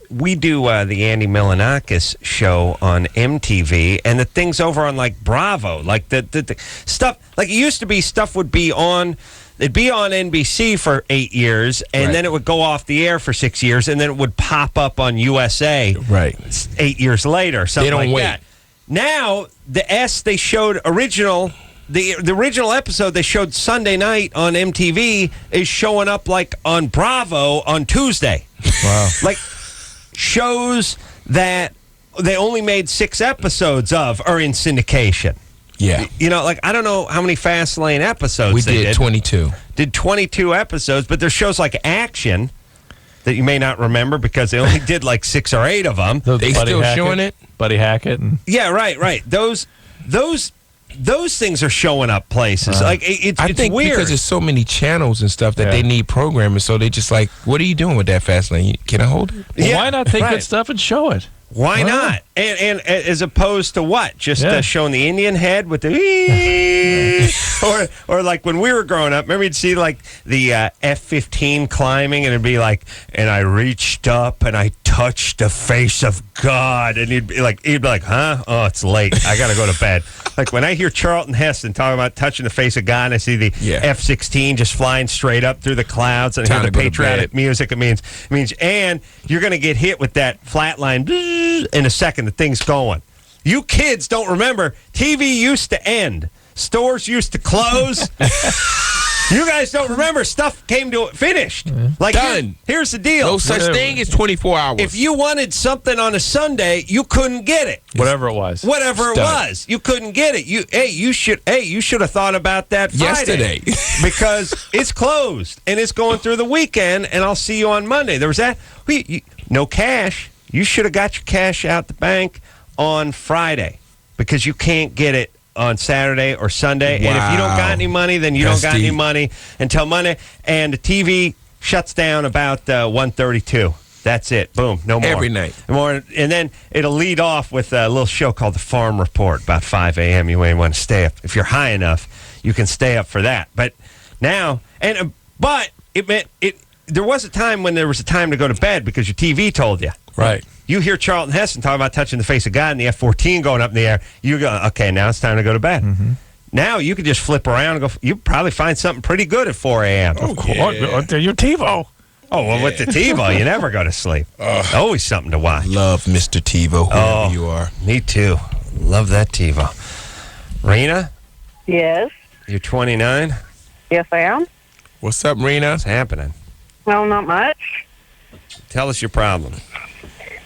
We do the Andy Milonakis show on MTV, and the things over on like Bravo, like the stuff, like it used to be, stuff would be on. It'd be on NBC for 8 years, and then it would go off the air for 6 years, and then it would pop up on USA 8 years later, something like that. Now, they showed the original episode they showed Sunday night on MTV is showing up like on Bravo on Tuesday. Wow. Like shows that they only made 6 episodes of are in syndication. Yeah. Like I don't know how many Fast Lane episodes we they did. 22. Did 22 episodes, but there's shows like Action that you may not remember because they only did like 6 or 8 of them. They still showing it? Buddy Hackett. Yeah, right. Those things are showing up places. Like it's I think weird because there's so many channels and stuff that they need programming, so they just like, what are you doing with that Fast Lane? Can I hold it? Well, why not take good stuff and show it? Why not? And as opposed to what? Just showing the Indian head with the or like when we were growing up, remember you'd see like the F-15 climbing, and it'd be like, and I reached up and I touched the face of God, and he'd be like, huh? Oh, it's late. I got to go to bed. Like when I hear Charlton Heston talking about touching the face of God, and I see the F-16 just flying straight up through the clouds, and I hear the patriotic music, it means, and you're going to get hit with that flatline in a second. The thing's going. You kids don't remember. TV used to end. Stores used to close. You guys don't remember. Stuff came to finished. Like done. Here's the deal. No such thing as 24 hours. If you wanted something on a Sunday, you couldn't get it. Whatever it was. You couldn't get it. You should have thought about that Friday. Yesterday. Because it's closed and it's going through the weekend, and I'll see you on Monday. There was that. No cash. You should have got your cash out the bank on Friday because you can't get it on Saturday or Sunday. Wow. And if you don't got any money, then you don't got any money until Monday. And the TV shuts down about 1:32. That's it. Boom. No more. Every night. And then it'll lead off with a little show called The Farm Report about 5 a.m. You may want to stay up. If you're high enough, you can stay up for that. But now, but it meant it. There was a time when there was a time to go to bed because your TV told you. Right. You hear Charlton Heston talking about touching the face of God and the F-14 going up in the air. You go, okay, now it's time to go to bed. Mm-hmm. Now you could just flip around and go. You probably find something pretty good at 4 a.m. Of course. Your TiVo. Oh, well, with the TiVo, you never go to sleep. Always something to watch. Love Mr. TiVo, whoever you are. Me too. Love that TiVo. Rena? Yes. You're 29? Yes, I am. What's up, Rena? What's happening? Well, not much. Tell us your problem.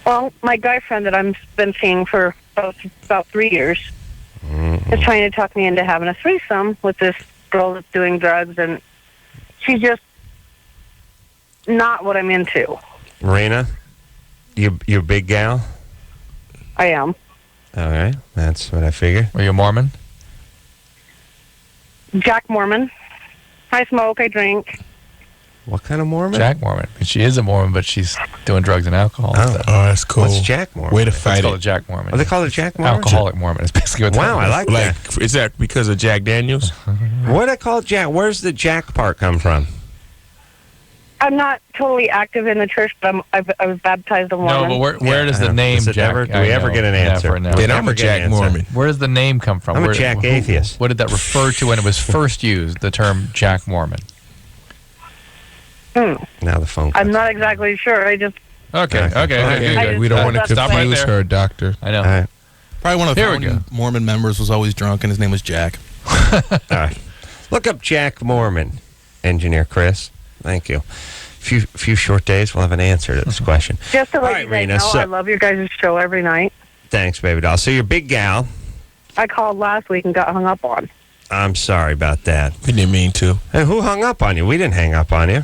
Well, my guy friend that I've been seeing for about 3 years is trying to talk me into having a threesome with this girl that's doing drugs, and she's just not what I'm into. Rena, you a big gal? I am. All right, that's what I figured. Are you a Mormon? Jack Mormon. I smoke, I drink. What kind of Mormon? Jack Mormon. She is a Mormon, but she's doing drugs and alcohol. Oh, that's cool. What's Jack Mormon? Way to fight It's called it. a Jack Mormon. Oh, they call it Jack Mormon? Alcoholic Mormon. It's basically what Wow, that I is. like that. Is that because of Jack Daniels? What do I call it Jack? Where's the Jack part come from? I'm not totally active in the church, but I was baptized a Mormon. No, but where does the name Does it Jack... ever- do we ever get an answer? Never. Then I'm a Jack Mormon. Where does the name come from? I'm a Where- Jack atheist. What did that refer to when it was first used, the term Jack Mormon? Now the phone. I'm not exactly sure. I just... Okay. I We don't want to just- Stop right confuse there. her, doctor. I know. All right. Probably one of the Here we founding Mormon members was always drunk, and his name was Jack. All right. Look up Jack Mormon, Engineer Chris. Thank you. Few short days, we'll have an answer to this question. Just to All let right, you guys Rena, know, so- I love your guys' show every night. Thanks, baby doll. So you're a big gal. I called last week and got hung up on. I'm sorry about that. We didn't mean to. Hey, who hung up on you? We didn't hang up on you.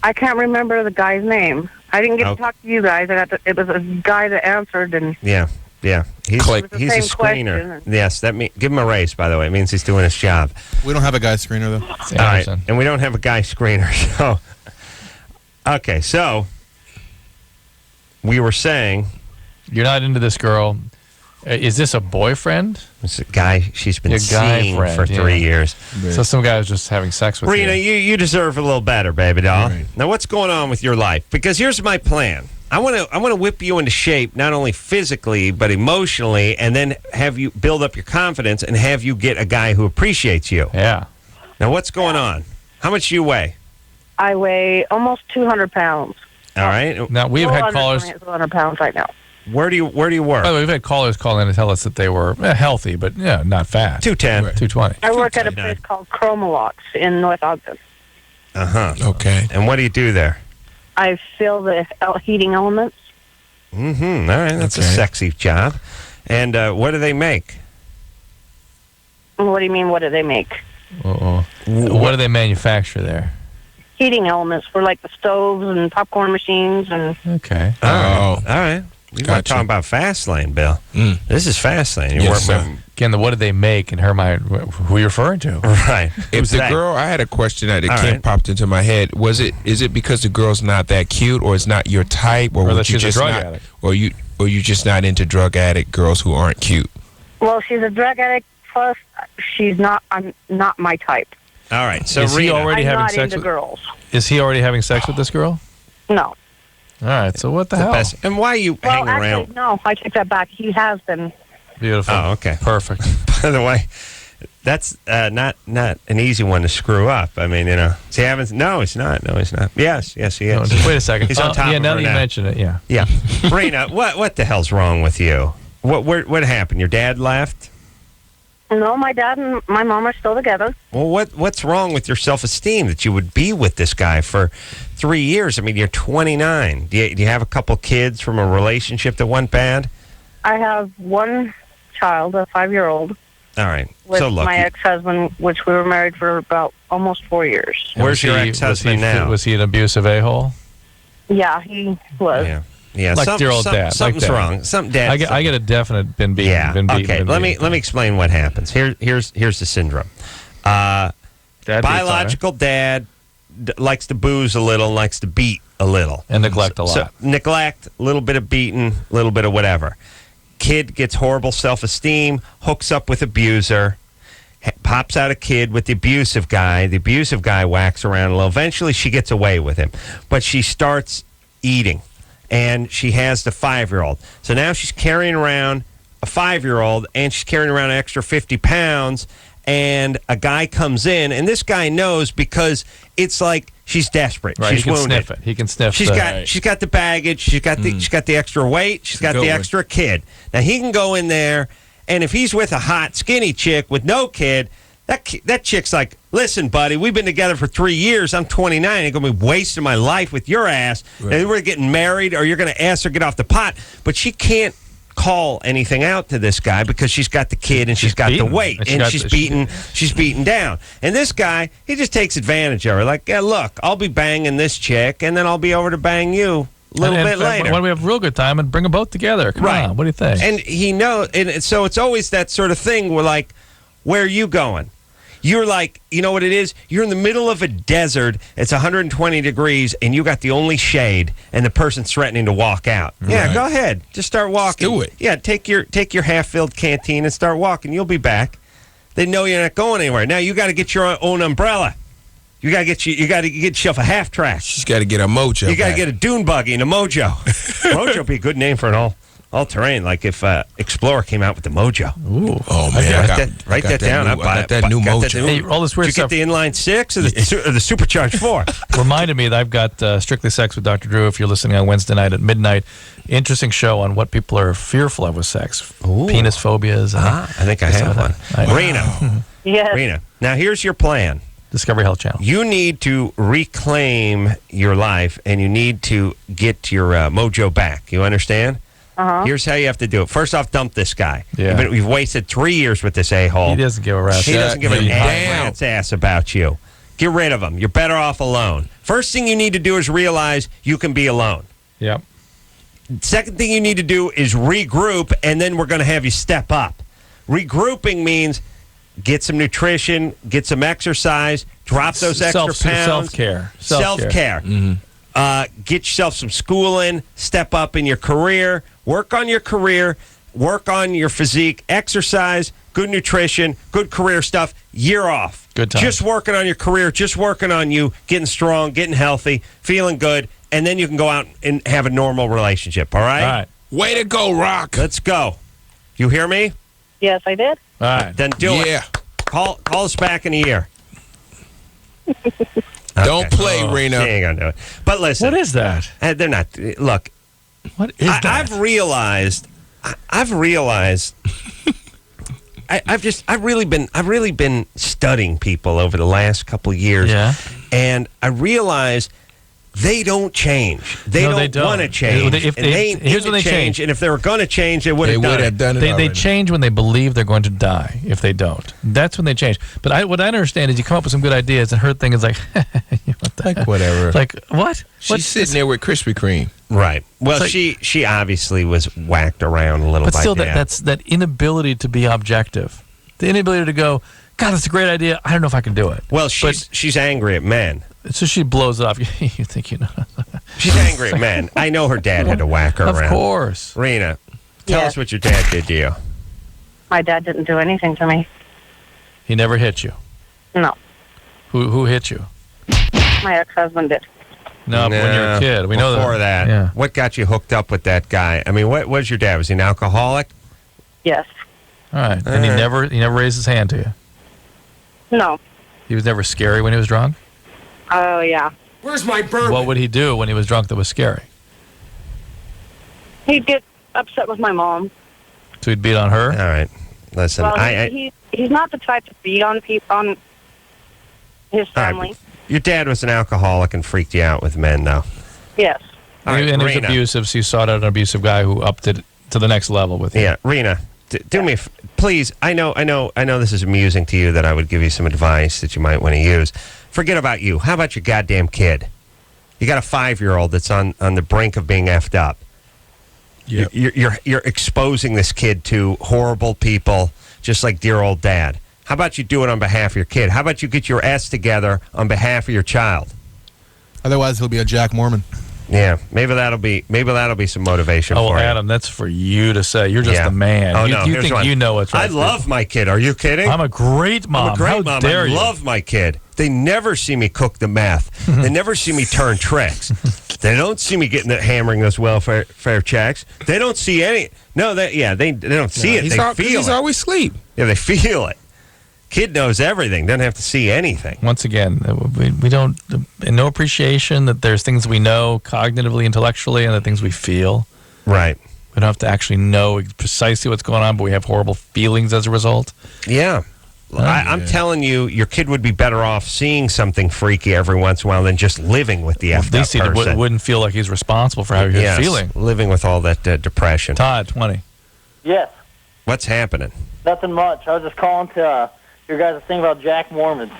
I can't remember the guy's name. I didn't get to talk to you guys. It was a guy that answered, and Yeah. He's Click. he's a Same screener. question. Yes, give him a raise, by the way. It means he's doing his job. We don't have a guy screener, though. Sam All right. Anderson. And we don't have a guy screener. So, okay, so we were saying, You're not into this girl. Is this a boyfriend? It's a guy she's been Your guy seeing friend, for 3 years. So some guy was just having sex with Rena, you deserve a little better, baby doll. Right. Now, what's going on with your life? Because here's my plan. I want to whip you into shape, not only physically but emotionally, and then have you build up your confidence and have you get a guy who appreciates you. Yeah. Now, what's going on? How much do you weigh? I weigh almost 200 pounds. All right. Now we've had callers. 200 pounds right now. Where do you work? By the way, we've had callers call in and tell us that they were healthy, but not fat. 210. 220. I work at a place called Chromalox in North Ogden. Okay. And what do you do there? I fill the heating elements. Mm-hmm. All right. That's a Okay. sexy job. And what do they make? What do you mean, what do they make? What do they manufacture there? Heating elements for like the stoves and popcorn machines and... Okay. All right. We were Gotcha. talking about fast lane, Bill. Mm. This is fast lane. You Yes, weren't- sir. Again, what did they make in her mind? Who are you referring to? Right. If Who's the that? girl, I had a question that All came right. popped into my head. Is it because the girl's not that cute, or it's not your type, or Or that would you she's a just drug not, addict. or you just not into drug addict girls who aren't cute? Well, she's a drug addict, plus I'm not my type. All right. So Is he Rena, already I'm having not sex into with? girls. Is he already having sex with this girl? No. All right. So what the hell? best. And why are you Well, hanging actually, around? no, I take that back. He has been. Beautiful. Oh, okay. Perfect. By the way, that's not an easy one to screw up. I mean, is he having? No, he's not. No, he's not. Yes, he is. No, just wait a second. He's on top yeah, of now her that you now. mention it, yeah. Yeah. Rena, what the hell's wrong with you? What happened? Your dad left? No, my dad and my mom are still together. Well, what's wrong with your self-esteem that you would be with this guy for 3 years? I mean, you're 29. Do you have a couple kids from a relationship that went bad? I have one child, a 5-year-old, All right. with So look, my ex-husband, which we were married for about almost 4 years. And Where's was your he- ex-husband was he, now? Was he an abusive a-hole? Yeah, he was. Yeah. Like dear old dad. Something's like that. wrong. Something dad. I get a definite been beaten. Yeah. Been beaten, Okay. been Let me beaten. explain what happens. Here's the syndrome. Dad beats on her. Biological dad likes to booze a little, likes to beat a little, And neglect a lot. So neglect, a little bit of beating, a little bit of whatever. Kid gets horrible self-esteem, hooks up with abuser, pops out a kid with the abusive guy. The abusive guy whacks around a little. Eventually, she gets away with him, but she starts eating, and she has the 5-year-old. So now she's carrying around a 5-year-old, and she's carrying around an extra 50 pounds. And a guy comes in, and this guy knows because it's like she's desperate. Right, She's he can wounded. sniff it. He can sniff She's the- got the baggage. She's got the extra weight. She's got Good the one. extra kid. Now he can go in there, and if he's with a hot skinny chick with no kid, that chick's like, listen, buddy, we've been together for 3 years. I'm 29. I'm gonna be wasting my life with your ass. Right. And we're getting married, or you're gonna ask her to get off the pot. But she can't call anything out to this guy because she's got the kid and she's got beaten. the weight And she and got she's the- beaten down. And this guy, he just takes advantage of her. Like, yeah, look, I'll be banging this chick and then I'll be over to bang you a little bit later. When we have a real good time and bring them both together. Come Right. on, what do you think? And he knows, and so it's always that sort of thing where, like, where are you going? You're like, you know what it is? You're in the middle of a desert. It's 120 degrees, and you got the only shade, and the person's threatening to walk out. Yeah, Right. go ahead. Just start walking. do it. Yeah, take your half-filled canteen and start walking. You'll be back. They know you're not going anywhere. Now you got to get your own umbrella. You got to get yourself a half track. She's got to get a mojo. You got to back. get a dune buggy and a Mojo. Mojo would be a good name for an all-terrain, like if Explorer came out with the Mojo. Ooh. Oh man, Write that down. I got that new mojo. Hey, all this weird Did you stuff get the inline 6 or the supercharged 4? reminded me that I've got Strictly Sex with Dr. Drew. If you're listening on Wednesday night at midnight, interesting show on what people are fearful of with sex. Ooh. Penis phobias. I think I have one. Rena, Yes. Rena. Now here's your plan. Discovery Health Channel. You need to reclaim your life, and you need to get your mojo back. You understand? Uh-huh. Here's how you have to do it. First off, dump this guy. Yeah. We've wasted 3 years with this a-hole. He doesn't give a rat's. He doesn't give a Damn. rat's ass about you. Get rid of him. You're better off alone. First thing you need to do is realize you can be alone. Yep. Second thing you need to do is regroup, and then we're going to have you step up. Regrouping means get some nutrition, get some exercise, drop those extra pounds. Self-care. Self-care. Get yourself some schooling, step up in your career, work on your career, work on your physique, exercise, good nutrition, good career stuff, year off. Good time. Just working on your career, just working on you, getting strong, getting healthy, feeling good, and then you can go out and have a normal relationship, all right? All right. Way to go, Rock. Let's go. You hear me? Yes, I did. All right. Then do it. Yeah. Call us back in a year. Don't play, Rena. She ain't gonna do it. But listen. What is that? They're not. Look. What is that? I've realized. I've really been studying people over the last couple of years. Yeah. And I realize they don't change. They don't want to change. Here's when they change. And if they were going to change, they would have done it. They change when they believe they're going to die. If they don't, that's when they change. But what I understand is you come up with some good ideas, and her thing is like, whatever. Like what? She's sitting there with Krispy Kreme. Right. Well, like, she obviously was whacked around a little. But by still, Dad. that's that inability to be objective. The inability to go, God, that's a great idea. I don't know if I can do it. Well, she's angry at men. So she blows it off. You think you know? She's angry at men. I know her dad had to whack her around. Of course. Rena, tell Yes. us what your dad did to you. My dad didn't do anything to me. He never hit you. No, Who hit you? my ex-husband did. No, but when you were a kid. We know that. Before that, Yeah. what got you hooked up with that guy? I mean, what was your dad? Was he an alcoholic? Yes. All right. And he never raised his hand to you. No. He was never scary when he was drunk. Oh, yeah. Where's my bourbon? What would he do when he was drunk that was scary? He'd get upset with my mom. So he'd beat on her? All right. Listen, Well, he's not the type to beat on people, on his all right, family. your dad was an alcoholic and freaked you out with men, though. Yes. All right, And he was Rena. abusive, so you sought out an abusive guy who upped it to the next level with you. Yeah, Rena, do me, please. I know this is amusing to you that I would give you some advice that you might want to use. Forget about you. How about your goddamn kid? You got a 5-year-old that's on the brink of being effed up. Yep. You're exposing this kid to horrible people, just like dear old dad. How about you do it on behalf of your kid? How about you get your ass together on behalf of your child? Otherwise, he'll be a Jack Mormon. Yeah, maybe that'll be some motivation Oh, for you. Adam, that's for you to say. You're just Yeah. the man. Oh, you no, you here's think one. you know what's right. I love my kid. Are you kidding? I'm a great mom. I'm a great How mom. dare I you? love my kid. They never see me cook the meth. They never see me turn tricks. They don't see me hammering those welfare checks. They don't see any. No, they don't see it. They feel He's it. always asleep. Yeah, they feel it. Kid knows everything. Doesn't have to see anything. Once again, we don't, no appreciation that there's things we know cognitively, intellectually, and the things we feel. Right. We don't have to actually know precisely what's going on, but we have horrible feelings as a result. Yeah. I'm telling you, your kid would be better off seeing something freaky every once in a while than just living with the At effed up least he person. wouldn't feel like he's responsible for how he's Yes, feeling. living with all that depression. Todd, 20. Yes, What's happening? nothing much. I was just calling to your guys' thing about Jack Mormons.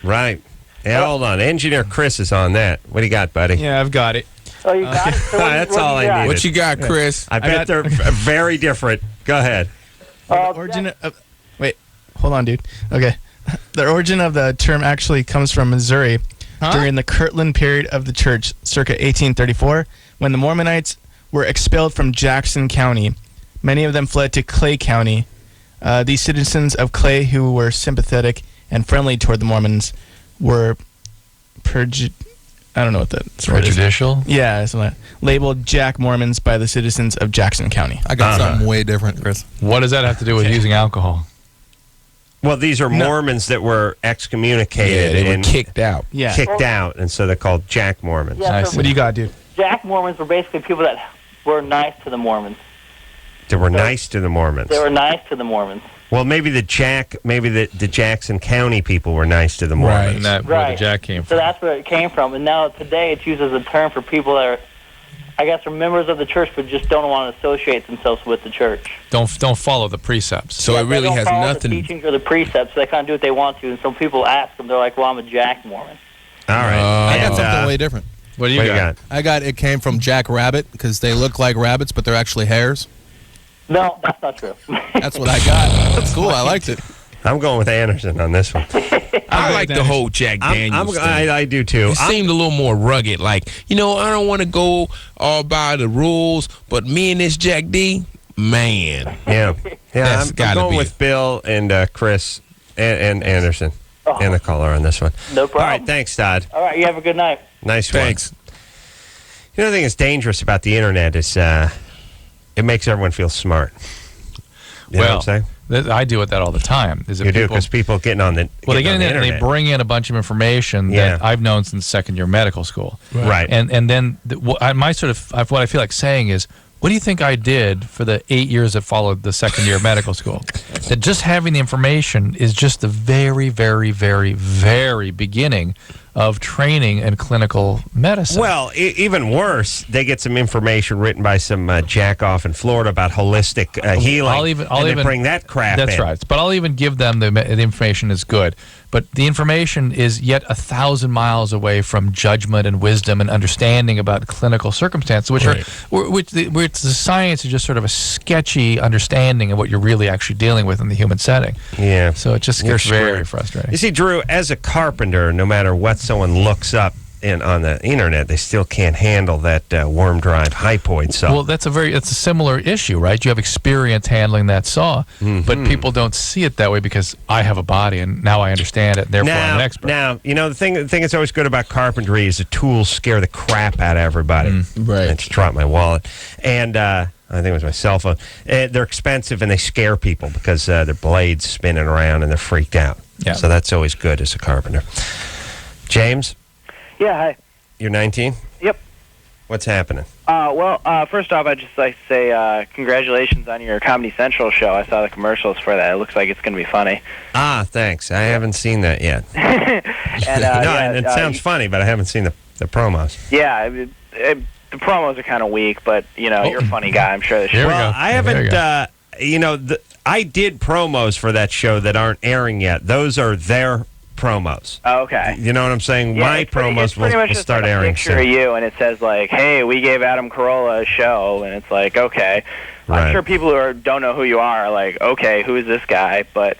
Right. Yeah, hold on. Engineer Chris is on that. What do you got, buddy? Yeah, I've got it. Oh, you got it? So That's all I needed. What you got, Chris? I bet they're very different. Go ahead. The origin of, wait, hold on, dude. Okay. The origin of the term actually comes from Missouri during the Kirtland period of the church, circa 1834, when the Mormonites were expelled from Jackson County. Many of them fled to Clay County. These citizens of Clay, who were sympathetic and friendly toward the Mormons, were I don't know what that's Prejudicial? Yeah, something like that. Labeled Jack Mormons by the citizens of Jackson County. I got something way different, Chris. What does that have to do with using alcohol? Well, these are Mormons that were excommunicated They were and kicked out. Yeah. kicked out, and so they're called Jack Mormons. Yeah, What do you got, dude? Jack Mormons were basically people that were nice to the Mormons. They were nice to the Mormons. They were nice to the Mormons. Well, maybe the Jackson County people were nice to the Mormons. And that where the Right. Jack came So from. that's where it came from. And now today it's used as a term for people that are, I guess, are members of the church but just don't want to associate themselves with the church. Don't follow the precepts. So Yeah, it really they don't has follow nothing. the teachings or the precepts. So they kind of do what they want to. And some people ask them, they're like, well, I'm a Jack Mormon. All right. I got And, something way different. What do what you you got? got? I got it came from Jack Rabbit because they look like rabbits, but they're actually hares. No, that's not true. That's what I got. That's cool. I liked it. I'm going with Anderson on this one. I like the whole Jack Daniels thing. I do too. It seemed a little more rugged. Like, I don't want to go all by the rules, but me and this Jack D, Man. Yeah. Yeah, That's I'm gotta going be with Bill and Chris and Anderson and the caller on this one. No problem. All right, thanks, Todd. All right, you have a good night. Nice Thanks. one. You know, the thing that's dangerous about the internet is it makes everyone feel smart. You know what I'm saying? I deal with that all the time. Is You do, because people getting on the Well, they get in there and they internet. bring in a bunch of information that I've known since second year medical school. Right. And then what I feel like saying is, what do you think I did for the 8 years that followed the second year of medical school? That just having the information is just the very, very, very, very beginning of training in clinical medicine. Well, even worse, they get some information written by some jack-off in Florida about holistic healing. I'll even bring that crap in. That's right. But I'll even give them the information is good. But the information is yet 1,000 miles away from judgment and wisdom and understanding about clinical circumstances, which the science is just sort of a sketchy understanding of what you're really actually dealing with in the human setting. Yeah. So it just gets very frustrating. You see, Drew, as a carpenter, no matter what someone looks up on the internet, they still can't handle that worm drive hypoid saw. Well, it's a similar issue, right? You have experience handling that saw, but people don't see it that way because I have a body and now I understand it, and therefore I'm an expert. Now, you know, the thing that's always good about carpentry is the tools scare the crap out of everybody. Right. I just dropped my wallet. And I think it was my cell phone. They're expensive and they scare people because their blades spinning around and they're freaked out. Yeah. So that's always good as a carpenter. James? Yeah, hi. You're 19? Yep. What's happening? First off, I'd just like to say congratulations on your Comedy Central show. I saw the commercials for that. It looks like it's going to be funny. Ah, thanks. I haven't seen that yet. And, it sounds funny, but I haven't seen the promos. Yeah, the promos are kind of weak, but, you know, you're a funny guy. I'm sure the show. Well, I haven't, I did promos for that show that aren't airing yet. Those are their promos. Oh, okay. You know what I'm saying? Yeah, My promos will start airing picture soon. of you, and it says, like, hey, we gave Adam Carolla a show, and it's like, okay. Right. I'm sure people who don't know who you are like, okay, who is this guy? But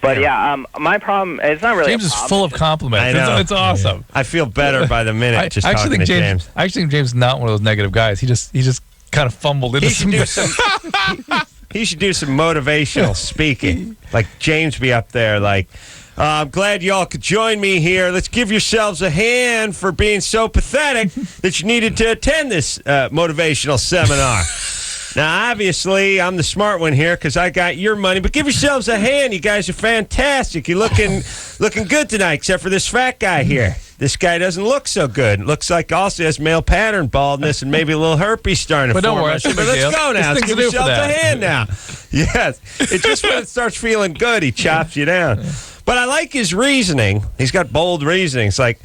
my problem, it's not really James a is problem. full of compliments. I know. It's awesome. I feel better by the minute just I talking actually to think James. I actually think James is not one of those negative guys. He just kind of fumbled into He should do some. He should do some motivational speaking. Like James be up there like, I'm glad y'all could join me here. Let's give yourselves a hand for being so pathetic that you needed to attend this motivational seminar. Now, obviously, I'm the smart one here because I got your money, but give yourselves a hand. You guys are fantastic. You're looking good tonight, except for this fat guy here. This guy doesn't look so good. Looks like also has male pattern baldness and maybe a little herpes starting to But don't form. worry, But let's go now. Let's give yourselves a hand now. Yes. It's just when it starts feeling good, he chops you down. But I like his reasoning. He's got bold reasoning. It's like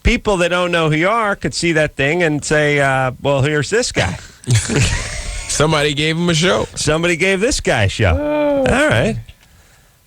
people that don't know who you are could see that thing and say, well, here's this guy. Somebody gave him a show. Somebody gave this guy a show. All right.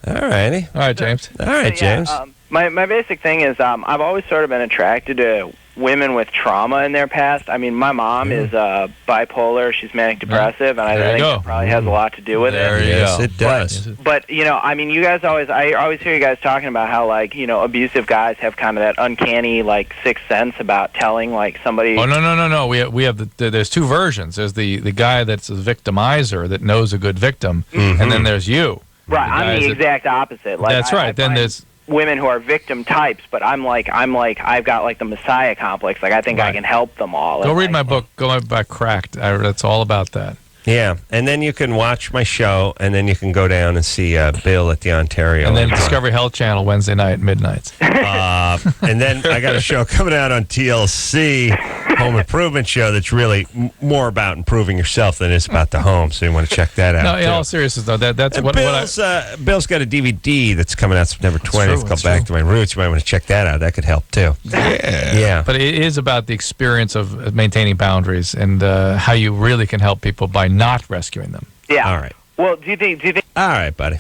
All righty. All right, James. All right, James. My basic thing is I've always sort of been attracted to women with trauma in their past. I mean, my mom is bipolar. She's manic depressive, and I think that probably has a lot to do with it. Yes, it does. But, you know, I mean, you guys I always hear you guys talking about how, like, you know, abusive guys have kind of that uncanny, like, sixth sense about telling, like, somebody. Oh, no. We have there's two versions. There's the guy that's a victimizer that knows a good victim, and then there's you. Right, I'm the exact opposite. Like, that's right. Then there's women who are victim types, but I'm like I've got like the Messiah complex. Like I think I can help them all. Go read my book. Go by Cracked. That's all about that. Yeah, and then you can watch my show, and then you can go down and see Bill at the Ontario. And then Discovery Health Channel Wednesday night, midnights. And then I got a show coming out on TLC, Home Improvement Show, that's really more about improving yourself than it is about the home, so you want to check that out. No, in all seriousness, though, that's and what Bill's got a DVD that's coming out September 20th. It's called Back to My Roots. You might want to check that out. That could help, too. Yeah. But it is about the experience of maintaining boundaries and how you really can help people by not rescuing them. Yeah. All right. Well, do you think? All right, buddy.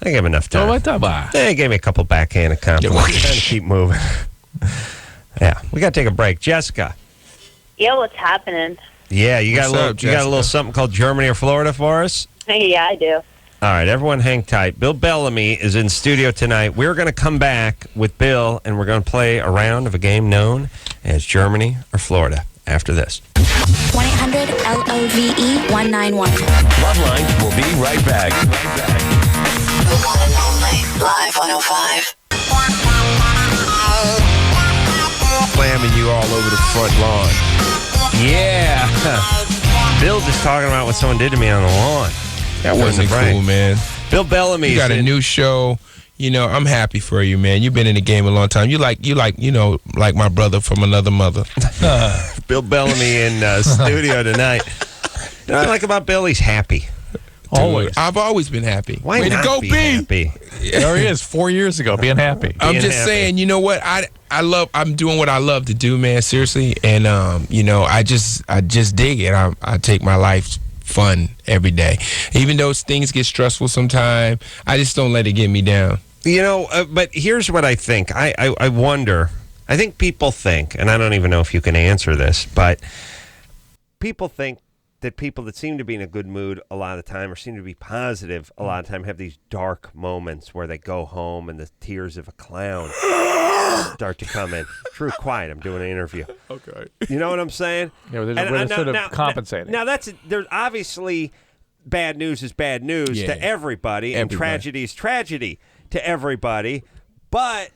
I gave him enough time. They gave me a couple backhanded compliments. Trying to keep moving. Yeah, we got to take a break. Jessica. Yeah, what's happening? Yeah, you got a little something called Germany or Florida for us? Yeah, I do. All right, everyone hang tight. Bill Bellamy is in studio tonight. We're going to come back with Bill, and we're going to play a round of a game known as Germany or Florida after this. 1-800 LOVE 191. LoveLine will be right back. The one and only Live 105. Slamming you all over the front lawn. Yeah. Bill just talking about what someone did to me on the lawn. That wasn't cool, man. Bill Bellamy. You got a new show. You know, I'm happy for you, man. You've been in the game a long time. You like, like my brother from another mother. Bill Bellamy in studio tonight. You know what I like about Bill? He's happy. Always. I've always been happy. Why Way not to go, be B? happy? There he is, 4 years ago, being happy. I'm just saying, you know what? I'm doing what I love to do, man. Seriously, and I just dig it. I take my life fun every day, even though things get stressful sometimes. I just don't let it get me down. You know, but here's what I think. I wonder. I think people think, and I don't even know if you can answer this, but people think that people that seem to be in a good mood a lot of the time or seem to be positive a lot of the time have these dark moments where they go home and the tears of a clown start to come in. True, quiet. I'm doing an interview. Okay. You know what I'm saying? Yeah, they're sort of compensating. Now, there's obviously bad news is bad news to everybody, and tragedy is tragedy to everybody, but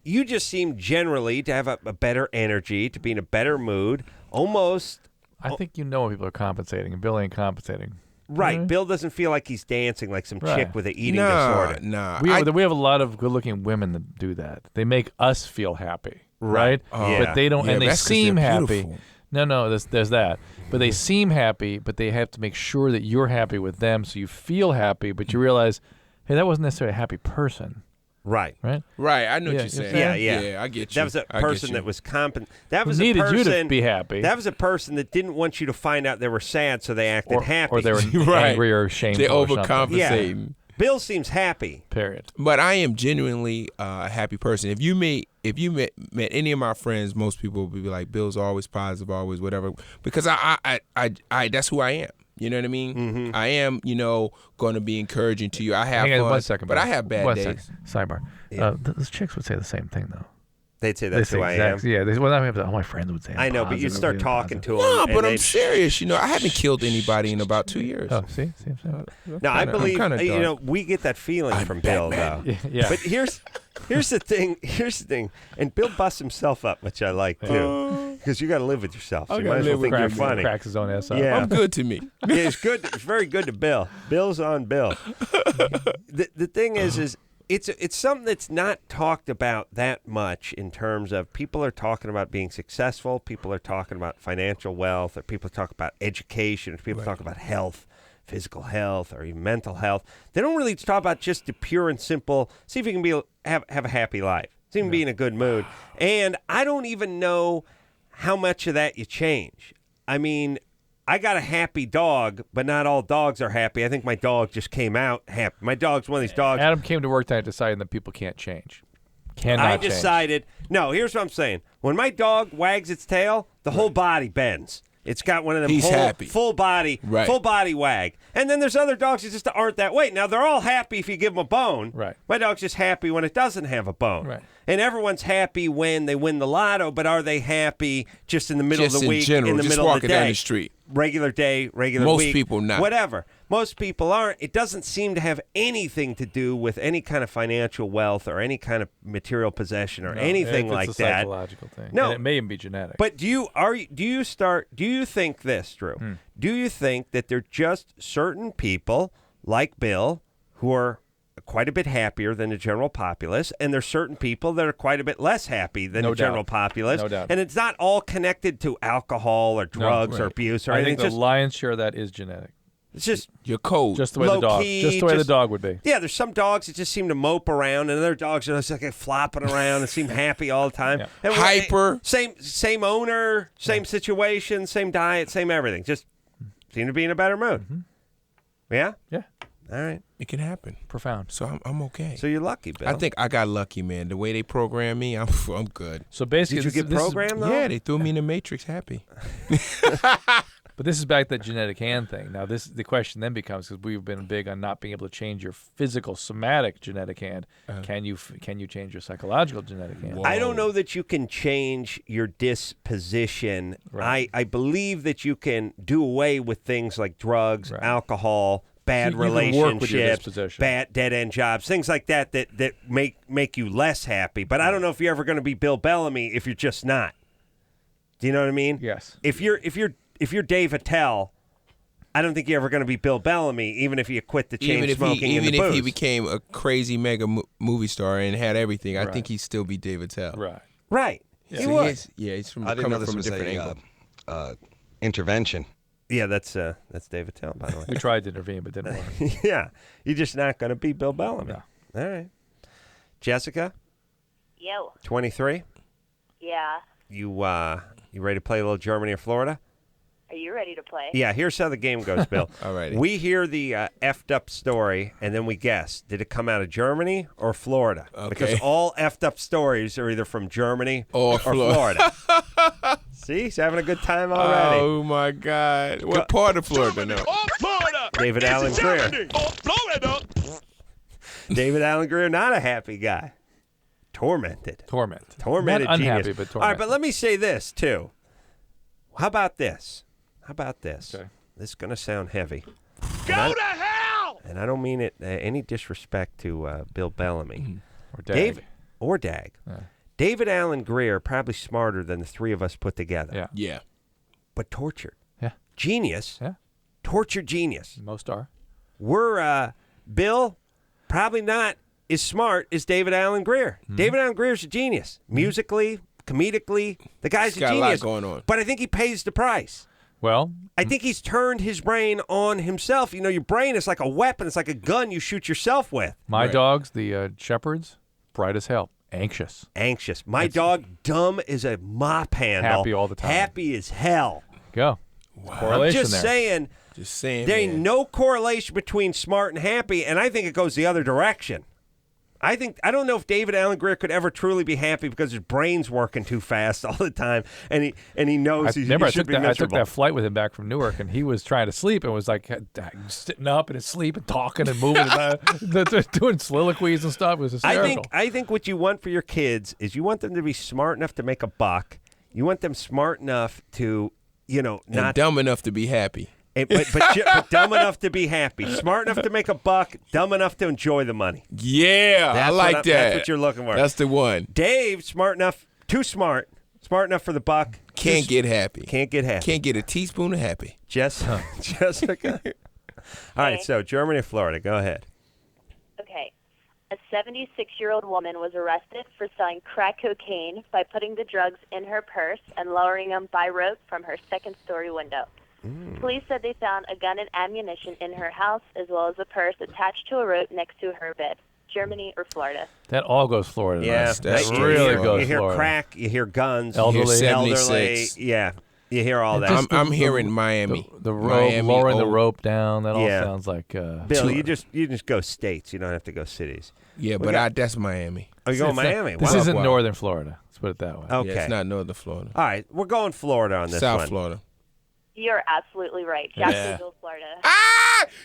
you just seem generally to have a better energy, to be in a better mood, almost. I think you know when people are compensating, and Bill ain't compensating. Right. Mm-hmm. Bill doesn't feel like he's dancing like some chick with an eating disorder. Nah. We have a lot of good-looking women that do that. They make us feel happy, right? Yeah. But they don't, and they seem happy. No, there's that. But they seem happy, but they have to make sure that you're happy with them, so you feel happy, but you realize, hey, that wasn't necessarily a happy person. Right. Right? Right. I know what you're saying. Yeah, I get you. That was a person that was That was needed a person, you to be happy. That was a person that didn't want you to find out they were sad, so they acted happy. Or they were angry or shameful. They or overcompensate. Yeah. Bill seems happy. Period. But I am genuinely a happy person. If you met any of my friends, most people would be like, Bill's always positive, always whatever. Because I that's who I am. You know what I mean? Mm-hmm. I am, going to be encouraging to you. I have Hang on fun, 1 second, but I have bad days. Sidebar. Yeah. Those chicks would say the same thing, though. They'd say that's who I am. Yeah. All my friends would say. I know, but you start talking to them. No, but I'm serious. I haven't killed anybody in about 2 years. Oh, see? No, I believe, we get that feeling from Bill, though. Yeah. But here's the thing. And Bill busts himself up, which I like, too. Because you got to live with yourself. So you might as well think you're funny. Cracks his own ass up. Yeah. I'm good to me. Yeah, it's good. It's very good to Bill. Bill's on Bill. The thing is it's something that's not talked about that much in terms of people are talking about being successful, people are talking about financial wealth, or people talk about education, or people talk about health, physical health, or even mental health. They don't really talk about just the pure and simple, see if you can have a happy life, see if you can be in a good mood. And I don't even know how much of that you change. I mean, I got a happy dog, but not all dogs are happy. I think my dog just came out happy. My dog's one of these dogs. Adam came to work tonight deciding that people can't change. I decided, no, here's what I'm saying. When my dog wags its tail, the whole body bends. It's got one of them full body wag. And then there's other dogs that just aren't that way. Now, they're all happy if you give them a bone. Right. My dog's just happy when it doesn't have a bone. Right. And everyone's happy when they win the lotto, but are they happy just in the middle of the week, general, in the just middle of the walking day? down the street. Regular day, regular Most week. Most people not. Whatever. Most people aren't. It doesn't seem to have anything to do with any kind of financial wealth or any kind of material possession or anything like it's a that. Psychological thing. No, and it may even be genetic. But do you think this, Drew? Do you think that there are just certain people like Bill who are quite a bit happier than the general populace, and there's certain people that are quite a bit less happy than the general populace? No doubt. And it's not all connected to alcohol or drugs or abuse or anything. I think the lion's share of that is genetic. It's just your code. Just the way the dog would be. Yeah, there's some dogs that just seem to mope around, and other dogs are just like flopping around and seem happy all the time. Yeah. Hyper. Same owner, same situation, same diet, same everything. Just seem to be in a better mood. Mm-hmm. Yeah? Yeah. All right. It can happen. Profound. So I'm okay. So you're lucky, Bill. I think I got lucky, man. The way they programmed me, I'm good. So basically, did you get programmed though? Yeah, they threw me in the Matrix happy. But this is back to that genetic hand thing. Now, the question then becomes, because we've been big on not being able to change your physical somatic genetic hand, can you change your psychological genetic hand? I don't know that you can change your disposition. Right. I believe that you can do away with things like drugs, alcohol, bad You can work with your relationships, disposition. bad dead-end jobs, things like that make you less happy. But I don't know if you're ever going to be Bill Bellamy if you're just not. Do you know what I mean? Yes. If you're Dave Attell, I don't think you're ever going to be Bill Bellamy, even if you quit the chain smoking even and the if booze. he became a crazy mega movie star and had everything, I think he'd still be Dave Attell. Right. Right. Yeah. He So would. he's from I didn't know coming this from a was different angle. Intervention. Yeah, that's Dave Attell, by the way. We tried to intervene, but didn't work. Yeah. You're just not going to be Bill Bellamy. No. All right. Jessica, Yo. 23. Yeah. You ready to play a little Germany or Florida? Are you ready to play? Yeah, here's how the game goes, Bill. All righty. We hear the effed up story, and then we guess. Did it come out of Germany or Florida? Okay. Because all effed up stories are either from Germany Or Florida. See? He's having a good time already. Oh, my God. What part of Florida? No. David Allen Greer. David Allen Greer, not a happy guy. Tormented. Tormented Not unhappy, genius. but tormented. All right, but let me say this, too. How about this? Okay. This is going to sound heavy. Go to hell! And I don't mean it any disrespect to Bill Bellamy. Or Dag. Dag. David Allen Greer, probably smarter than the three of us put together. Yeah. Yeah. But tortured. Yeah. Genius. Yeah. Tortured genius. Most are. We're, Bill, probably not as smart as David Allen Greer. David Allen Greer's a genius. Musically, comedically, the guy's He's a got genius. a lot going on. But I think he pays the price. Well, I think he's turned his brain on himself. You know, your brain is like a weapon. It's like a gun you shoot yourself with. my dogs, the shepherds, bright as hell. Anxious. My dog, dumb as a mop handle. Happy all the time. Happy as hell. Go. Correlation I'm just there. saying, there ain't no correlation between smart and happy, and I think it goes the other direction. I don't know if David Allen Greer could ever truly be happy because his brain's working too fast all the time, and he knows he should be miserable. I took that flight with him back from Newark, and he was trying to sleep and was like sitting up in his sleep and talking and moving, doing soliloquies and stuff. It was hysterical. I think what you want for your kids is you want them to be smart enough to make a buck. You want them smart enough to, not And dumb enough to be happy. But dumb enough to be happy. Smart enough to make a buck. Dumb enough to enjoy the money. Yeah, I like that. That's what you're looking for. That's the one. Dave, smart enough, too smart. Smart enough for the buck. Can't get happy. Can't get happy. Can't get a teaspoon of happy. Jessica. All right, so Germany or Florida, go ahead. Okay. A 76-year-old woman was arrested for selling crack cocaine by putting the drugs in her purse and lowering them by rope from her second-story window. Police said they found a gun and ammunition in her house, as well as a purse attached to a rope next to her bed. Germany or Florida? That all goes Florida. Yeah, that really goes You hear Florida. crack, you hear guns, Elderly. you hear elderly. Yeah, you hear all that. I'm hearing Miami. The rope, Miami, lowering the rope down. That all Yeah. sounds like. Bill, you just go states. You don't have to go cities. Yeah, We but got- that's Miami. Oh, you going Miami? This Wow. isn't Wow. northern Florida. Let's put it that way. Okay. Yeah, it's not northern Florida. All right, we're going Florida on this South one. Florida. You're absolutely right. Jacksonville, Florida.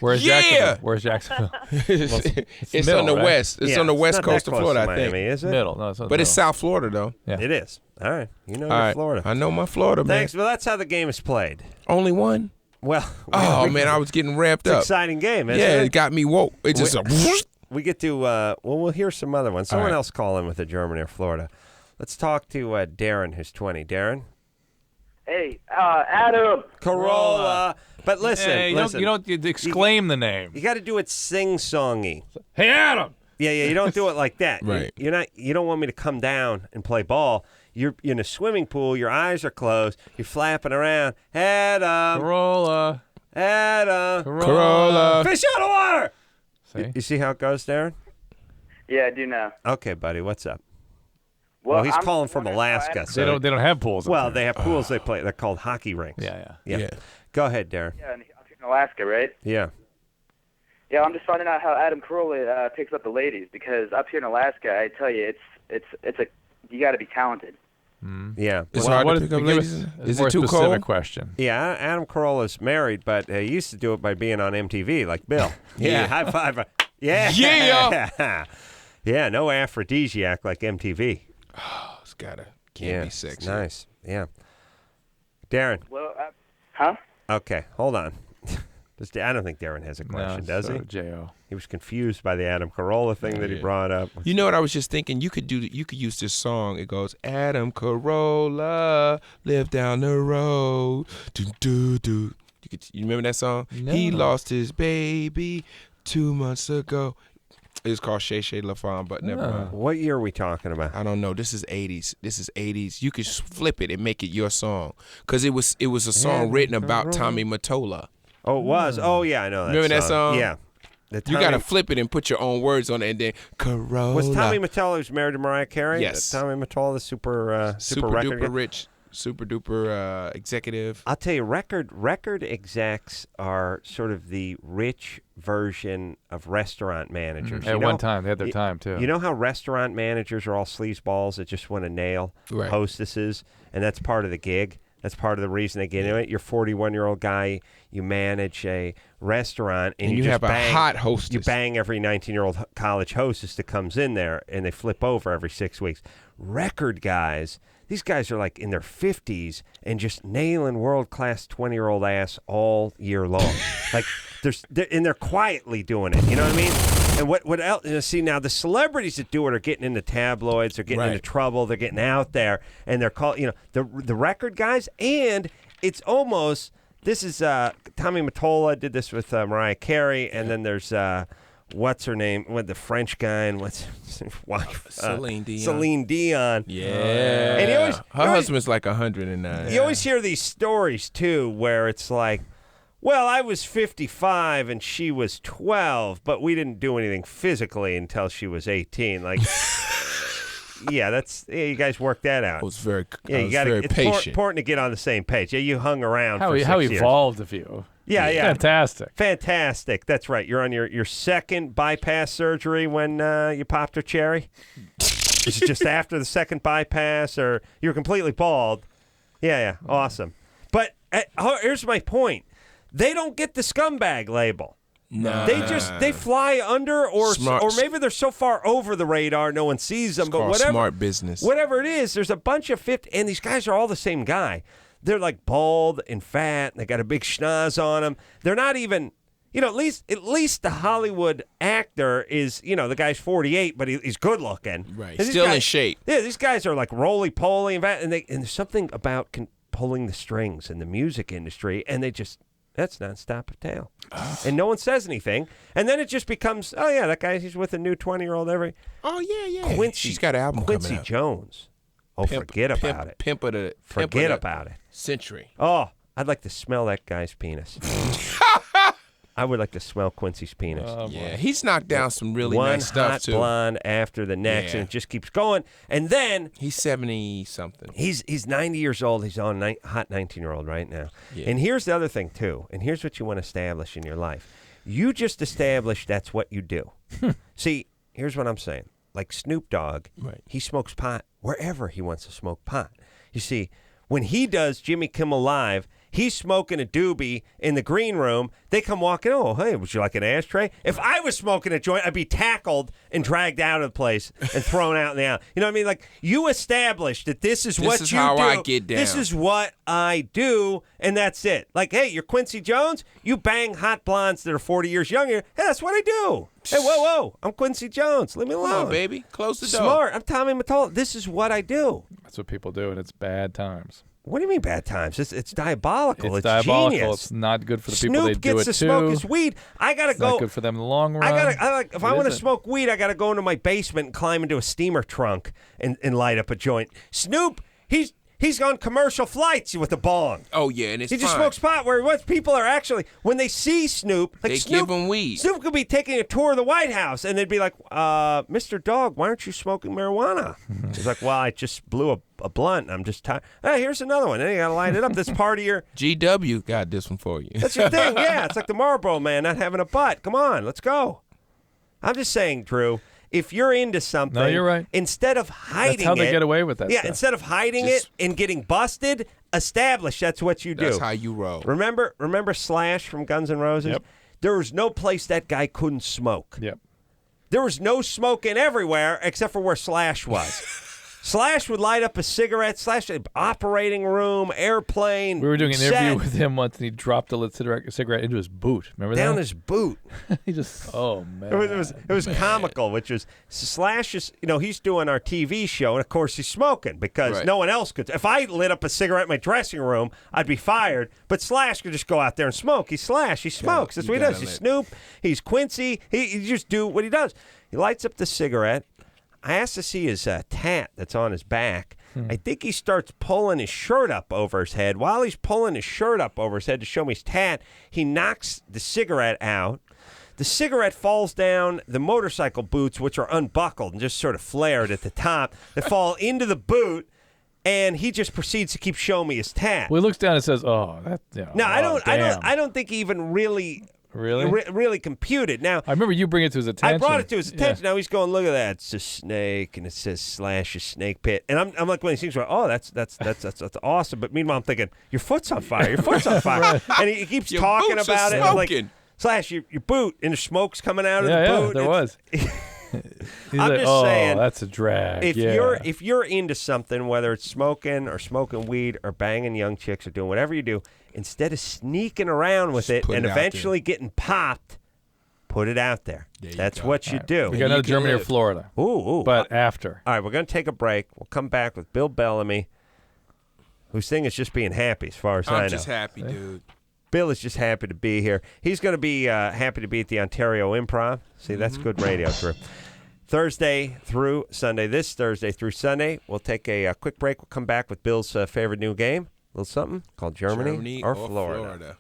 Where's Yeah! Jacksonville? Where's Jacksonville? It's middle, on the right? west. It's Yeah, on the it's west not that coast of close Florida, to I think. Miami, is it? Middle. No, it's not But it's middle. South Florida, though. Yeah. It is. All right, you know All your right. Florida. I know my Florida, man. Thanks. Well, that's how the game is played. Only one? Well, Oh, man, I was getting ramped it's an up. exciting game, isn't Yeah, it? it got me woke. It just We get to, we'll hear some other ones. Someone right. else call in with a Germany or Florida. Let's talk to Darren, who's 20. Darren? Hey, Adam. Corolla. But listen, Hey, you don't exclaim the name. You got to do it sing-songy. Hey, Adam! Yeah, you don't do it like that. Right. You don't want me to come down and play ball. You're in a swimming pool, your eyes are closed, you're flapping around. Adam. Corolla. Adam. Corolla. Fish out of water! See? You see how it goes, Darren? Yeah, I do now. Okay, buddy, what's up? Well, Well, he's I'm calling from wondering how Alaska. Adam- So They don't have pools. up Well, there. they have pools they play. They're called hockey rinks. Yeah. Yeah. Go ahead, Darren. Yeah, up here in Alaska, right? Yeah. Yeah, I'm just finding out how Adam Carolla picks up the ladies because up here in Alaska, I tell you, it's you got to be talented. Yeah. It's hard to pick up ladies. Is it too cold? Question. Yeah, Adam Carolla's married, but he used to do it by being on MTV, like Bill. Yeah, high five. Yeah. Yeah. Yeah, no aphrodisiac like MTV. Oh, can't be sexy. It's nice. Yeah. Darren. Well, huh? Okay, hold on. I don't think Darren has a question, does he? J.O. He was confused by the Adam Carolla thing that he brought up. You know what I was just thinking? You could use this song. It goes, Adam Carolla, live down the road. Do do do. You remember that song? No. He lost his baby 2 months ago. It's called Shay Shay LaFon, but never mind. What year are we talking about? I don't know. This is 80s. You could flip it and make it your song. Because it was a song written about Tommy Mottola. Oh, it was? Oh, yeah, I know that Remember that song? Yeah. You got to flip it and put your own words on it, and then Carolla. Was Tommy Mottola who's married to Mariah Carey? Yes. Tommy Mottola, the super record duper rich, super duper executive. I'll tell you, record execs are sort of the rich version of restaurant managers. At one time, they had their time, too. You know how restaurant managers are all sleazeballs that just want to nail hostesses, and that's part of the gig? That's part of the reason they get into it. You're a 41-year-old guy. You manage a restaurant, and you just have bang, a hot hostess. You bang every 19-year-old college hostess that comes in there, and they flip over every 6 weeks. Record guys, these guys are like in their 50s and just nailing world-class 20-year-old ass all year long. Like they're quietly doing it. You know what I mean? And what else? See, now the celebrities that do it are getting into tabloids. They're getting into trouble. They're getting out there, and they're called. The record guys. And it's almost this is Tommy Mottola did this with Mariah Carey, and then there's what's her name? What the French guy and what's his wife? Celine Dion. Celine Dion. Yeah. And her husband's like 109. You always hear these stories too, where it's like, well, I was 55 and she was 12, but we didn't do anything physically until she was 18. Like, you guys worked that out. I was very, it's patient. Important to get on the same page. Yeah, you hung around for 6 How years. evolved of you. Yeah. Fantastic. That's right. You're on your second bypass surgery when you popped her cherry? Is it just after the second bypass, or you're completely bald? Yeah. Awesome. But here's my point. They don't get the scumbag label. No. They fly under, or maybe they're so far over the radar no one sees them. But whatever, smart business. Whatever it is, there's a bunch of 50, and these guys are all the same guy. They're like bald and fat, and they got a big schnoz on them. They're not even, at least the Hollywood actor is, the guy's 48, but he's good looking. Right. Still in shape. Yeah, these guys are like roly-poly and fat, and there's something about pulling the strings in the music industry, and that's nonstop tail. And no one says anything. And then it just becomes, oh, yeah, that guy, he's with a new 20-year-old every. Oh, yeah. Quincy, she's got an album Quincy coming out. Jones. Oh, forget about it. Forget about it. Century. Oh, I'd like to smell that guy's penis. I would like to smell Quincy's penis. Yeah, he's knocked down some really nice stuff, too. One hot blonde after the next, and it just keeps going. And then... He's 70-something. He's 90 years old. He's on hot 19-year-old right now. Yeah. And here's the other thing, too. And here's what you want to establish in your life. You just established that's what you do. See, here's what I'm saying. Like Snoop Dogg, he smokes pot wherever he wants to smoke pot. You see, when he does Jimmy Kimmel Live... He's smoking a doobie in the green room. They come walking, oh, hey, would you like an ashtray? If I was smoking a joint, I'd be tackled and dragged out of the place and thrown out in the alley. You know what I mean? Like, you established that this is what you do. This is how I get down. This is what I do, and that's it. Like, hey, you're Quincy Jones. You bang hot blondes that are 40 years younger. Hey, that's what I do. Hey, whoa, I'm Quincy Jones. Leave me alone. Come on, baby. Close the door. Smart. I'm Tommy Mottola. This is what I do. That's what people do, and it's bad times. What do you mean bad times? It's diabolical. It's diabolical. Genius. It's not good for the people they do it to. Snoop gets to smoke his weed. I gotta go. Not good for them in the long run. If I want to smoke weed, I gotta go into my basement and climb into a steamer trunk and light up a joint. Snoop, he's on commercial flights with a bong. Oh yeah, and he just smokes pot. Where what people are actually when they see Snoop, like they give him weed. Snoop could be taking a tour of the White House, and they'd be like, "Mr. Dog, why aren't you smoking marijuana?" He's like, "Well, I just blew a blunt. I'm just tired. Hey, here's another one. Then you gotta light it up. This part of your GW got this one for you. That's your thing. Yeah, it's like the Marlboro Man not having a butt. Come on, let's go. I'm just saying, Drew. if you're into something, No, you're right. Instead of hiding it. That's how they get away with that stuff. Instead of hiding it and getting busted, establish that's what you do. That's how you roll. Remember Slash from Guns N' Roses? Yep. There was no place that guy couldn't smoke. Yep. There was no smoking everywhere except for where Slash was. Slash would light up a cigarette. Slash operating room, airplane. We were doing an interview with him once, and he dropped a lit cigarette into his boot. Remember that? Down his boot. He just, oh man, it was comical. Which was Slash is, he's doing our TV show, and of course he's smoking because no one else could. If I lit up a cigarette in my dressing room, I'd be fired. But Slash could just go out there and smoke. He's Slash. He smokes. That's what he does. He's Snoop. He's Quincy. He just do what he does. He lights up the cigarette. I asked to see his tat that's on his back. I think he starts pulling his shirt up over his head. While he's pulling his shirt up over his head to show me his tat, he knocks the cigarette out. The cigarette falls down the motorcycle boots, which are unbuckled and just sort of flared at the top. They fall into the boot, and he just proceeds to keep showing me his tat. Well, he looks down and says, "Oh, that." Yeah, no, I don't think he even really computed. Now, I remember you bring it to his attention. I brought it to his attention. Now he's going, look at that. It's a snake, and it says Slash's snake pit. And I'm like, when he seems like, oh, that's awesome. But meanwhile, I'm thinking, your foot's on fire. Your foot's on fire. And he keeps talking about it. I'm like, Slash, your boot, and the smoke's coming out of the boot. Yeah, there was. I'm just saying, that's a drag. If you're into something, whether it's smoking or smoking weed or banging young chicks or doing whatever you do, instead of sneaking around with it and eventually getting popped, put it out there. That's what you do. We got another Germany or Florida. Ooh. But after. All right, we're going to take a break. We'll come back with Bill Bellamy, whose thing is just being happy as far as I know. I'm just happy, dude. Bill is just happy to be here. He's going to be happy to be at the Ontario Improv. See, that's good radio, Drew. Thursday through Sunday. This Thursday through Sunday. We'll take a quick break. We'll come back with Bill's favorite new game. A little something called Germany or Florida.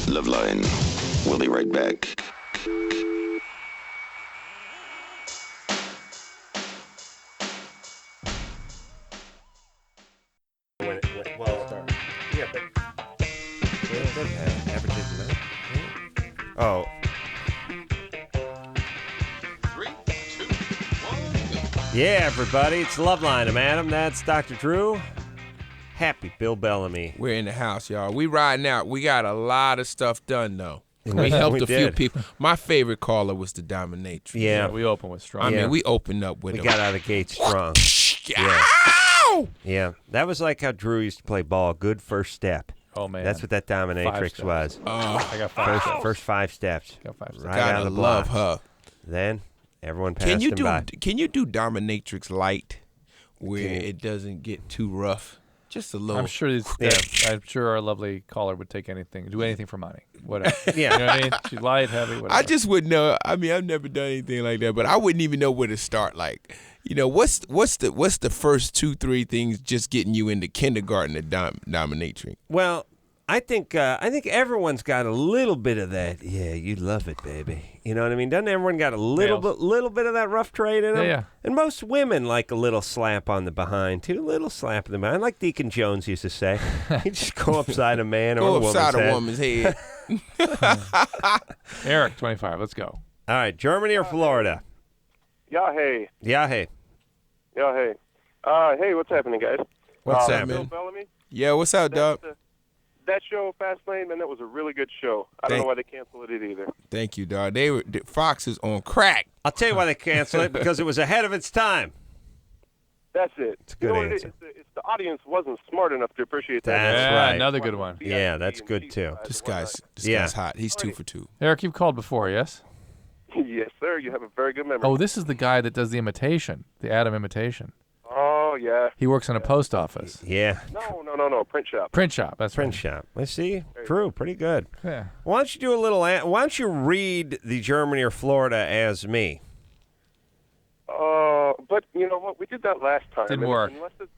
LoveLine. We'll be right back. Oh. 3, 2, 1, go. Yeah, everybody. It's LoveLine. I'm Adam. That's Dr. Drew. Happy Bill Bellamy. We're in the house, y'all. We riding out. We got a lot of stuff done, though. We helped a few people. My favorite caller was the Dominatrix. Yeah. We opened with strong. I mean, we opened up with We got out of the gate strong. Yeah. That was like how Drew used to play ball. Good first step. Oh, man. That's what that Dominatrix was. I got 5 steps. First 5 steps. Got 5 steps. Right out of the love blocks. her. Then everyone passed him by. Can you do Dominatrix light where it doesn't get too rough? Just a little. I'm sure I'm sure our lovely caller would take anything, do anything for money. Whatever. Yeah. You know what I mean? She's light, heavy, whatever. I just wouldn't know. I mean, I've never done anything like that, but I wouldn't even know where to start. Like, what's the first 2-3 things just getting you into kindergarten at Dominatrix? Well, I think everyone's got a little bit of that. Yeah, you love it, baby. You know what I mean? Doesn't everyone got a little bit of that rough trade in them? Yeah. And most women like a little slap on the behind too. A little slap on the behind, like Deacon Jones used to say. You just go upside a man or a woman's head. Eric, 25. Let's go. All right, Germany or Florida? Yeah, hey. Yeah, hey. Yeah, hey. Hey, what's happening, guys? What's up, Bill man? Bellamy? Yeah, what's up, dog? That show, Fastlane, man, that was a really good show. I don't know why they canceled it either. Thank you, dog. Fox is on crack. I'll tell you why they canceled it, because it was ahead of its time. That's it. It's a good answer. It's the audience wasn't smart enough to appreciate that. That's right. Another good one. Yeah, that's good too. This guy's hot. He's 2 for 2. Eric, you've called before, yes? Yes, sir. You have a very good memory. Oh, this is the guy that does the imitation, the Adam imitation. Oh, yeah. He works in a post office. Yeah. No. Print shop. Print shop. That's Print shop. Let's see. True. Pretty good. Yeah. Why don't you do a little? Why don't you read the Germany or Florida as me? But you know what? We did that last time. Didn't work.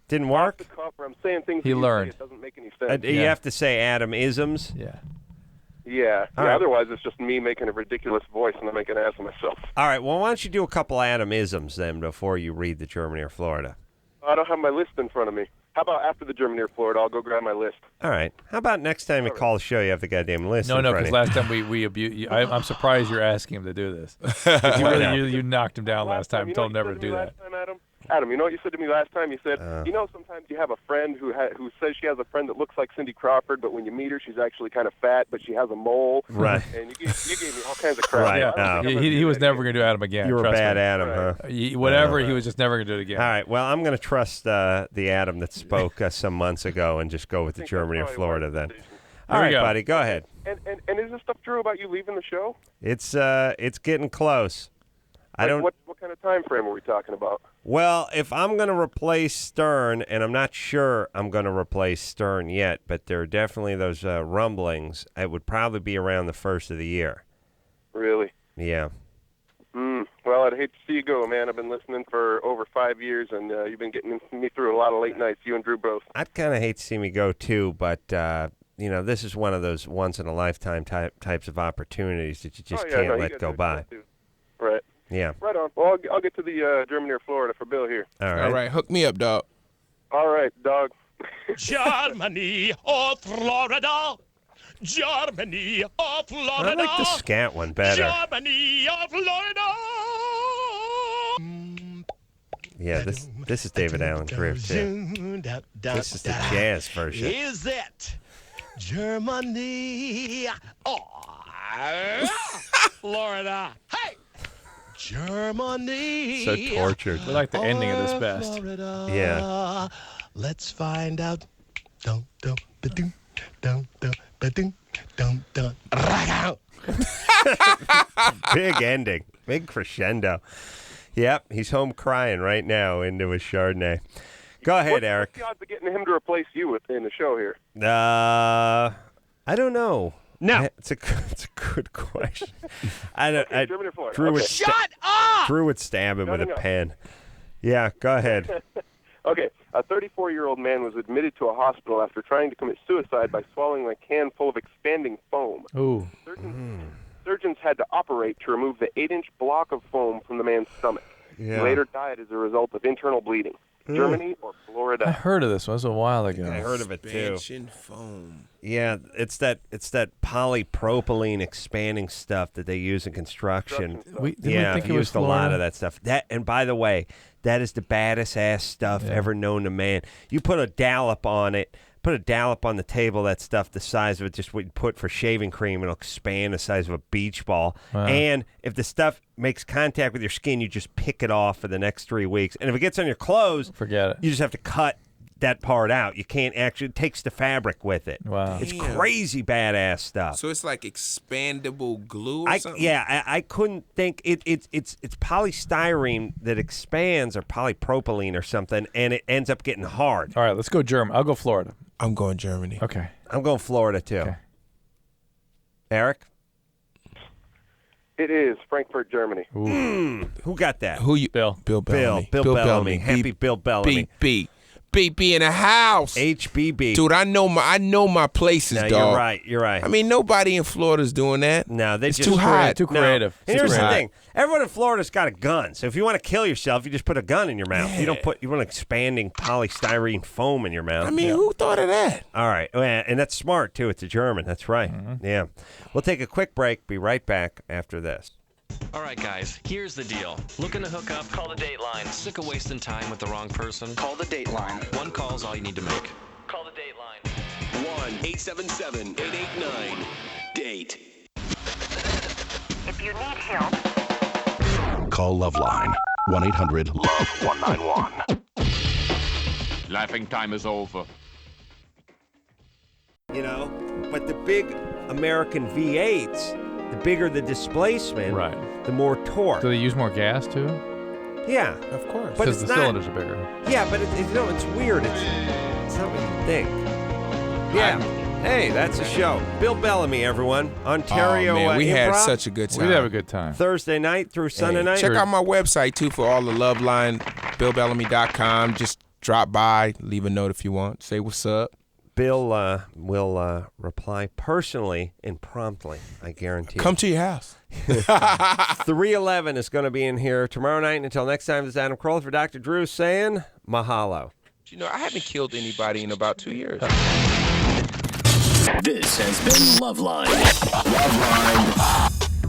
Didn't work? The cuff, or I'm saying things He that you learned. say, it doesn't make any sense. You have to say Adam isms. Yeah. Yeah. All right. Otherwise, it's just me making a ridiculous voice and I make an ass of myself. All right. Well, why don't you do a couple Adam isms then before you read the Germany or Florida? I don't have my list in front of me. How about after the Germany or Florida? I'll go grab my list. All right. How about next time you call the show, you have the goddamn list? No, in front because of last time we abused you. I'm surprised you're asking him to do this. You knocked him down last time. Told him never to do that. Adam, you know what you said to me last time? You said, sometimes you have a friend who says she has a friend that looks like Cindy Crawford, but when you meet her, she's actually kind of fat, but she has a mole. Right. And you gave me all kinds of crap. Right. Yeah. He was never going to do Adam again. You were bad me. Adam, huh? He was just never going to do it again. All right. Well, I'm going to trust the Adam that spoke some months ago and just go with the Germany or Florida then. All right, buddy. Go ahead. And is this stuff true about you leaving the show? It's getting close. What kind of time frame are we talking about? Well, if I'm going to replace Stern, and I'm not sure I'm going to replace Stern yet, but there are definitely those rumblings, it would probably be around the first of the year. Really? Yeah. Well, I'd hate to see you go, man. I've been listening for over 5 years, and you've been getting me through a lot of late nights, you and Drew both. I'd kind of hate to see me go, too, but, this is one of those once-in-a-lifetime types of opportunities that you just can't let go by. Right. Yeah. Right on. Well, I'll get to the Germany or Florida for Bill here. All right. Hook me up, dog. All right, dog. Germany or Florida. Germany or Florida. I like the scat one better. Germany or Florida. Yeah, this is David Allen Greer, too. This is the jazz version. Is it Germany or Florida? Hey! Germany. So tortured. We like the ending of this best. Florida. Yeah. Let's find out. Dun, dun, ba-dum, dun, dun, ba-dum, dun, dun, ra-gow. Big ending. Big crescendo. Yep, he's home crying right now into his Chardonnay. Go ahead, Eric. What's the odds of getting him to replace you in the show here? I don't know. No, it's a good question. I don't. Okay, Germany or Florida. Drew would Shut up! Drew would stab him with a pen. Yeah, go ahead. Okay, a 34-year-old man was admitted to a hospital after trying to commit suicide by swallowing a can full of expanding foam. Ooh. Surgeons had to operate to remove the 8-inch block of foam from the man's stomach. Yeah. He later died as a result of internal bleeding. Germany or Florida? I heard of this one. It was a while ago. I heard of it too. Expansion foam. Yeah, it's that polypropylene expanding stuff that they use in construction. We used a lot of that stuff. And by the way, that is the baddest ass stuff ever known to man. You put a dollop on it. Put a dollop on the table, that stuff the size of it, just what you put for shaving cream, it'll expand the size of a beach ball. Wow. And if the stuff makes contact with your skin, you just pick it off for the next 3 weeks. And if it gets on your clothes, forget it. You just have to cut that part out. You can't actually, it takes the fabric with it. Wow. It's crazy badass stuff. So it's like expandable glue or something? I couldn't think. It's polystyrene that expands, or polypropylene or something, and it ends up getting hard. All right, let's go Germany. I'll go Florida. I'm going Germany. Okay. I'm going Florida, too. Okay. Eric? It is Frankfurt, Germany. Who got that? Who you? Bill. Bill Bellamy. Bill Bellamy. Happy Bill Bellamy. BB in the house. HBB. Dude, I know my places, No, dog. you're right. I mean, nobody in Florida's doing that. No, it's just too hot. Too creative. And here's the thing: everyone in Florida's got a gun. So if you want to kill yourself, you just put a gun in your mouth. Yeah. You don't put expanding polystyrene foam in your mouth. I mean, who thought of that? All right, and that's smart too. It's a German. That's right. Yeah, we'll take a quick break. Be right back after this. All right, guys, here's the deal. Looking to hook up? Call the Dateline. Sick of wasting time with the wrong person? Call the Dateline. One call's all you need to make. Call the Dateline. 1-877-889-DATE. If you need help, call LoveLine. 1-800-LOVE-191. Laughing time is over. But the big American V8s, the bigger the displacement, the more torque. Do they use more gas too? Yeah, of course. But Because the cylinders are bigger. Yeah, but it's weird. It's not what you think. Yeah. Hey, that's the show. Bill Bellamy, everyone. Ontario. Oh, man, we had Improv. such a good time. We did have a good time. Thursday night through Sunday night. Check out my website, too, for all the LoveLine, BillBellamy.com. Just drop by, leave a note if you want. Say what's up. Bill will reply personally and promptly, I guarantee. Come to your house. 311 is going to be in here tomorrow night. Until next time, this is Adam Carolla for Dr. Drew saying mahalo. You know, I haven't killed anybody in about 2 years. This has been LoveLine. LoveLine.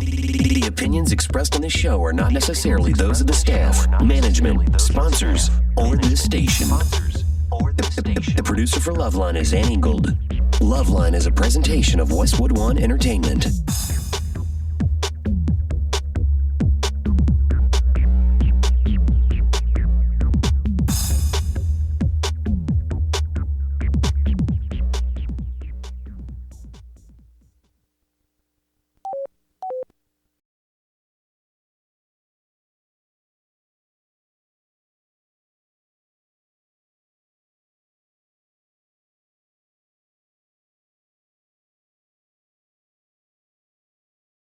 The opinions expressed on this show are not necessarily those of the staff, management, sponsors, or this station. The producer for LoveLine is Ann Ingold. LoveLine is a presentation of Westwood One Entertainment.